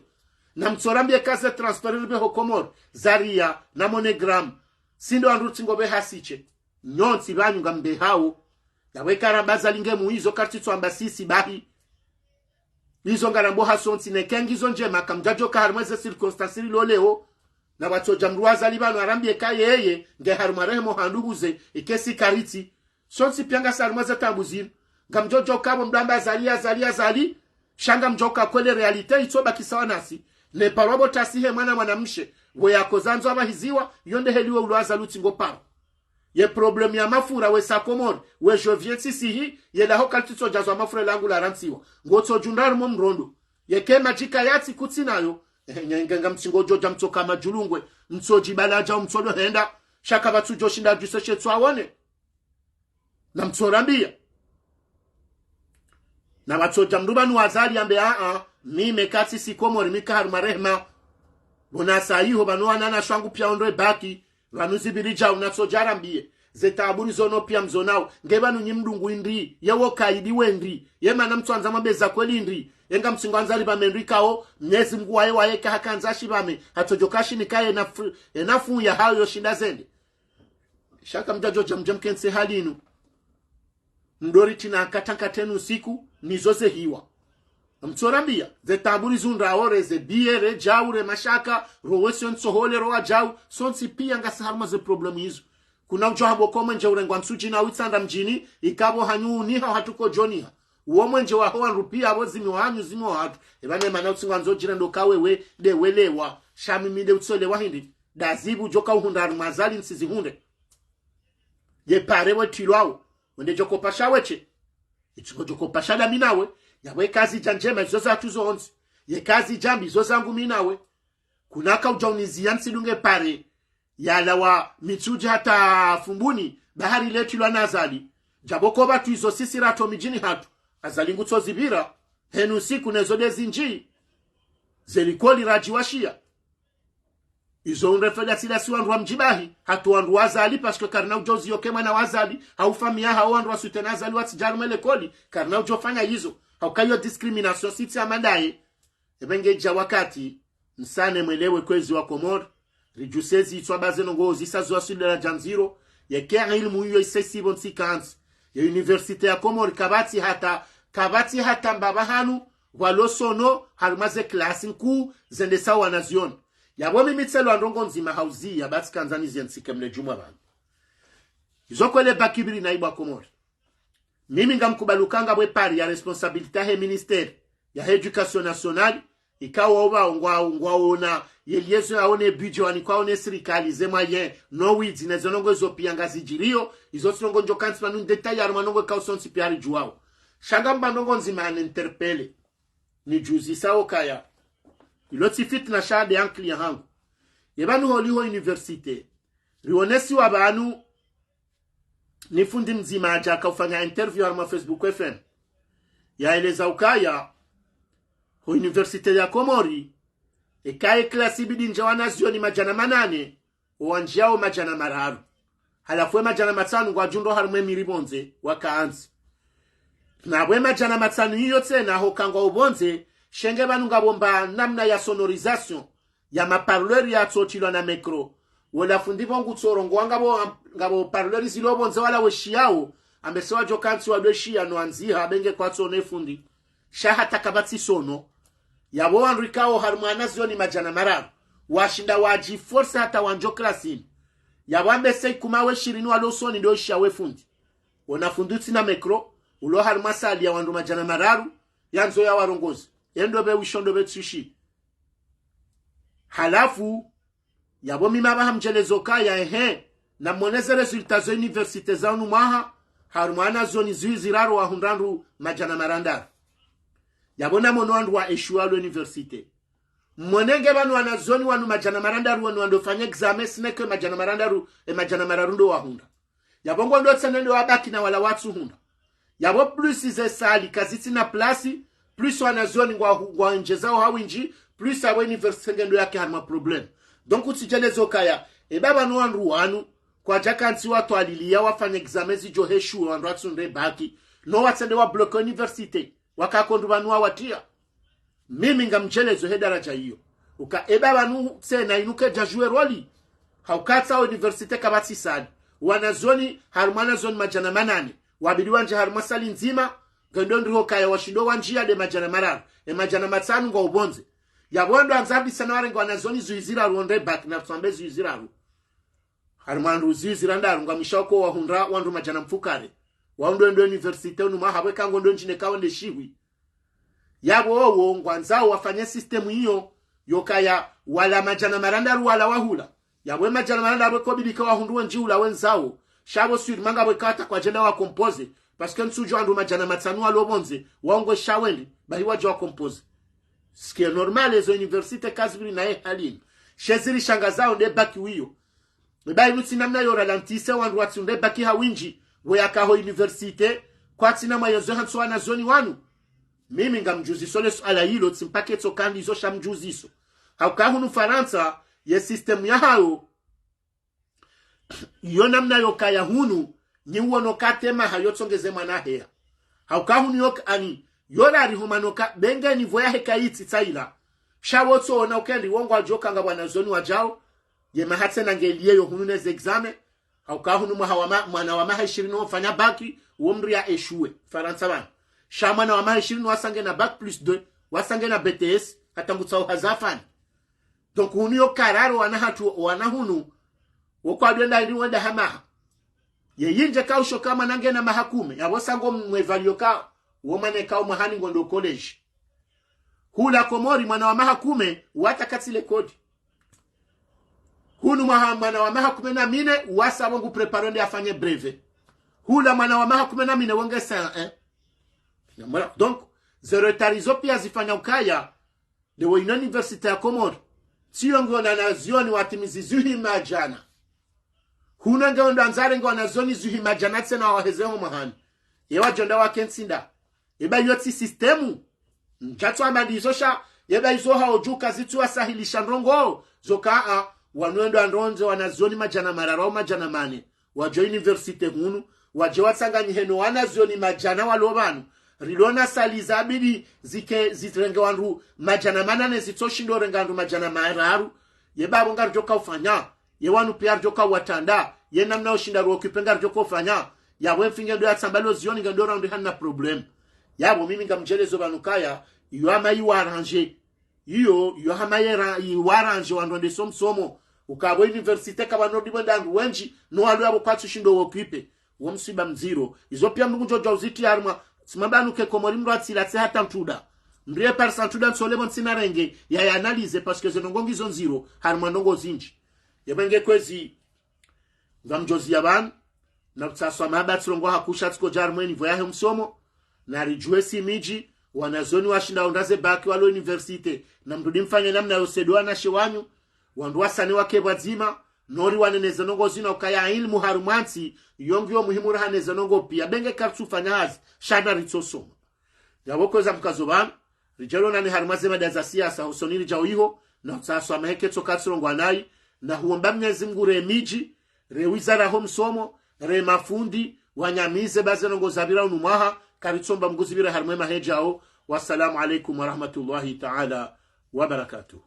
na mtsorambie kaze transferirbe ho Comores zaria na monogram sindo anduti ngobe hasiche nyonsi banyu ngambe hao yawe karabaza linge muizo kartitso ambasisi bahi izo ngarambo hasonsi nekengizo njema kamjajo kaharmeze circonstances loleo na watoja mruaza libano arambie ka yeye nge harumaremo handuguze ikesi kariti sonsi pianga salmaza tambuzini ngamjojo kabo mdamba zali shanga mjoka kwele realite itoba kisawa nasi ne parobo tasihe mwanamshe we yakozanzo abahiziwa yonde heliwe ulwaza lutingo paro ye problem ya mafura we sakomori we jovieti sihi ye la hokaltito jazwa mafura langu la rantiwa ngoto jundaru mo mrondo ye kema jika yati kutinayo nyengenga msingojo jamtoka majulungwe msoji balaja umsolo henda shaka batu joshinda juseshe twawone na msorambia na watoja mrubanu wazali ambe mime kati si Komori mika harumarehma bona sayiho banuwa nana shwangu pia ondre baki vanuzi birija unatsojarambie zetaburi zono pia mzonao ngebanu nyimdungu indri yewo kaidi wendri yemana mtwanza mabeza kweli indri yenga msingwanza liba mendri kao mnyezi mgu wae hakanza shibame hatojokashi nikaye enafu ya hayo yoshinda zende shaka mjajo jamjam kense halinu ndori tina katanka tenu siku nizoze hiwa mtorambia zetaburi zundra oreze biere jaure mashaka rowesion sohole roa jau sonsi pia ngasa harma ze problemu hizo kuna ujohabo koma nje urengwa msuji na witsanda mjini ikabo hanyuni hatuko joniha uomwe nje wa hoa rupia abo zimi wa hatu ebane mana utsingwa nzojira ndo kawewe de welewa shami mide utsole wahindi dazibu joka uhundaru mazali nsizi hunde ye parewe tilwao wende joko pasha weche ichiko joko pasha da minawe yawe kazi janjema izoza atuzo onzi ye kazi jambi izoza angu minawe kunaka ujaunizi yansi dunge pare yala wa mitsuji hata fumbuni bahari letu lwa nazali jaboko batu izo sisi rato mijini hatu azali ngutso zibira henu siku nezode zinji zelikoli rajiwashia izo unrefeda sila si wandu wa mjibahi hatu wandu wazali paske karna ujozi yokema na wazali haufamia hao wandu wa sutena azali watijaru melekoli karna ujofanya hizo haukayo discrimination siti amandaye ebengeja wakati msane mwelewe kwezi wa Comores rijusezi itwa bazeno ngozi sazo asile la janziro ya kera ilmu hiyo isesi bonsi kansi ya universite ya Comores kabati hata mbabahanu walosono harumaze klasi nku zende sawa nazion ya bomi mitselo andongo nzima hauzi ya bati kanzani ziensike mle jumwa bani izokwele bakibiri na iba Comores mimi ngamkubalukanga bwe pari ya responsabilite he ministeri ya education nationale ikawa oba ongwaona yeliezo yaone budget wanikwa one serikali zemaye no widi na zonongo zo pianga zijirio izo songo njo kansi manu detail ya manongo ka usonsi piari juwao shagamba ndongo nzima interpele ni juzi sao kaya iloti fit na shade yankli ya hangu yebanu holiho universite rionesi wa banu ni fundi mzima aja kufanya interview ya Facebook FM ya eleza ukaya ho universite ya Comori ekaye klasi bidi njawana zioni majana manane uwanjiao majana mararu halafwe majana matanu kwa jundo harumwe miribonze wakaanzi na bwe majana matanu hiyo tena ho kangwa ubonze shenge banu ngabomba namna ya sonorisation ya maparleur ya tsotilwa na micro wala fundi bongu tsorongo ngabo parleur zilobonze wala weshiao ambesewa jokansi wa deshia no anziha benge kwa tsone fundi shaha takabati sono yabo wanrikao harumwana zioni majana mararu washinda waji force hata wanjo klasi yabo ambese kumawe shirini walo soni ndo shawe fundi wanafunduti na micro ulo harumasa ya wandu majana mararu yanzo ya warongozi endo be wishondo be tsushi halafu yabo mimaba hamjelezo kaya na moneze resultats za universite za unumaha harumwana zoni ziraro wa hundrandu majana marandar yabona mono wandu wa eshualo universite mwenenge banu wanazoni wanu majana marandaru wanu wandofanya examen sineke majana marandaru ndo wa hunda yabongo ndo tsanende wabaki na wala watu hunda yabo plus ze sali kaziti na plasi plus wanazoni ngwa njezao hawinji plus abo universite ndo yake harma problem donc utijelezo kaya baba no wandu wanu kwa jakansi watu alilia wafanya examen zijo heshu wandu watsunde baki no watsende wa block universite wakakondu banua watia mimi ngamchelezo he daraja hiyo banu tena inuke jajue roli haukata universite kabati sad wanazoni harumana zoni majana manane wabidi wanje harumasali nzima gendo ndiro kaya washindo wanjia de majana mararu majana matanu ngo ubonze yabondo anzabi sana warengo wanazoni zuizira ruonde back na tsambe zuizira ru harumandu zuizira ndaru ngamishako wa hundra wandu majana mfukare waundo ndo universite unuma hawe kango ndo njine kaonde shiwi yabo owo ngwanzao wafanya system hiyo yokaya wala majana marandaru wala wahula yabo majana marandaru ko bidika wahundu njula wenzao shabo sud manga bwekata kwa jenda wa compose parce que nsujo andu majana matanu alobonze waongo shawendi bali waje wa compose ce qui est normal les universités kasbiri na halin sheziri shangazao nde baki wiyo mbai nuti namna yo ralantise wandu watsunde baki hawinji weyakaho universite kwa tina mayozo hanso wana zoni wanu mimi ngamjuzi sole ala hilo tsimpake tsokandi zo shamjuziso haukahunu Faransa ye system ya hao iyo namna yokaya hunu ni uono katema hayotsongeze mwana hea hauka hunu yok ani yola arihumanoka benge ni voya hekaiti tsaila shawotso ona ukendi wongo ajoka nga bwana zoni wajao ye mahatse na ngeliye yo hunu neze exame hauka hunu mwana wa maha 20 ofanya baki uomri ya eshue faransa bana shamana wa maha 20 wasange na bac plus 2 wasange na BTS katangutsa uhazafani donc hunu yo kararo wana hunu wokwa byenda ili wenda hama ye yinje kausho kama nange na mahakume yabo sango mwevalioka womane kao mahani ngondo college hula komori mwana wa mahakume watakatile kodi hunu mwana wa mahakume na mine wasa wangu preparonde afanye breve hula mwana wa mahakume na mine wonge sa donc zero tarizo pia zifanya ukaya de wo university ya Comores siyongo na nazioni watimizi zuhi majana huna ngondo anzare ngo na zoni zuhi majana tsena wahezeho mahani yewa jonda wa kensinda eba yoti systemu nchatwa madizosha yeba izoha ojuka zitu wasahilisha ndongo zoka wanwendo andonzo wanazoni majana mararao majana mane wajo university hunu waje watsanganyi heno wanazoni majana walobanu rilona saliza abidi zitrenge wandu majana manane zitoshindo rengandu majana mararu yeba bonga joka ufanya yewanu pia joka watanda yenamna oshinda rokipenga joka ufanya yawe mfinge ndo yatsambalo zioni ngandora ndo hana problem yabo mimi ngamjelezo banukaya iyo ama iwaranje iyo hama yera iwaranje wandonde somsomo ukabo universite kabano dibondangu wenji no walu yabo kwatsu shindo wokipe womsiba mdziro izo pia mngu jojo uziti arma simabanu ke komori mro atsila tse hata mtuda mrie percentuda nsolemo nsinarenge ya analyze parce que zenongongi zo nziro harma ndongo zinji yabenge kwezi ngamjozi yaban na tsaswa mabatsirongo hakusha tsiko jarmweni voyahe msomo na rijuesi miji wanazoni washinda ondaze baki walo universite na mdudi mfanye namna yosedwa na shewanyu wandu wasani wake wazima nori waneneze nongo zina ukaya ilmu harumansi yongyo muhimu rahaneze nongo pia benge kapsu fanyazi shana ritsoso yaboko za mkazoban rijalo nani harumaze madaza siasa usoniri jauiho na tsaswa maheke tsokatsirongo anai na huomba mnyezi mgure miji rewizara homsomo re mafundi wanyamize baze nongo zabira unumaha karitsomba mguzibira harmema hejao. Wassalamu alaikum wa rahmatullahi ta'ala wa barakatuh.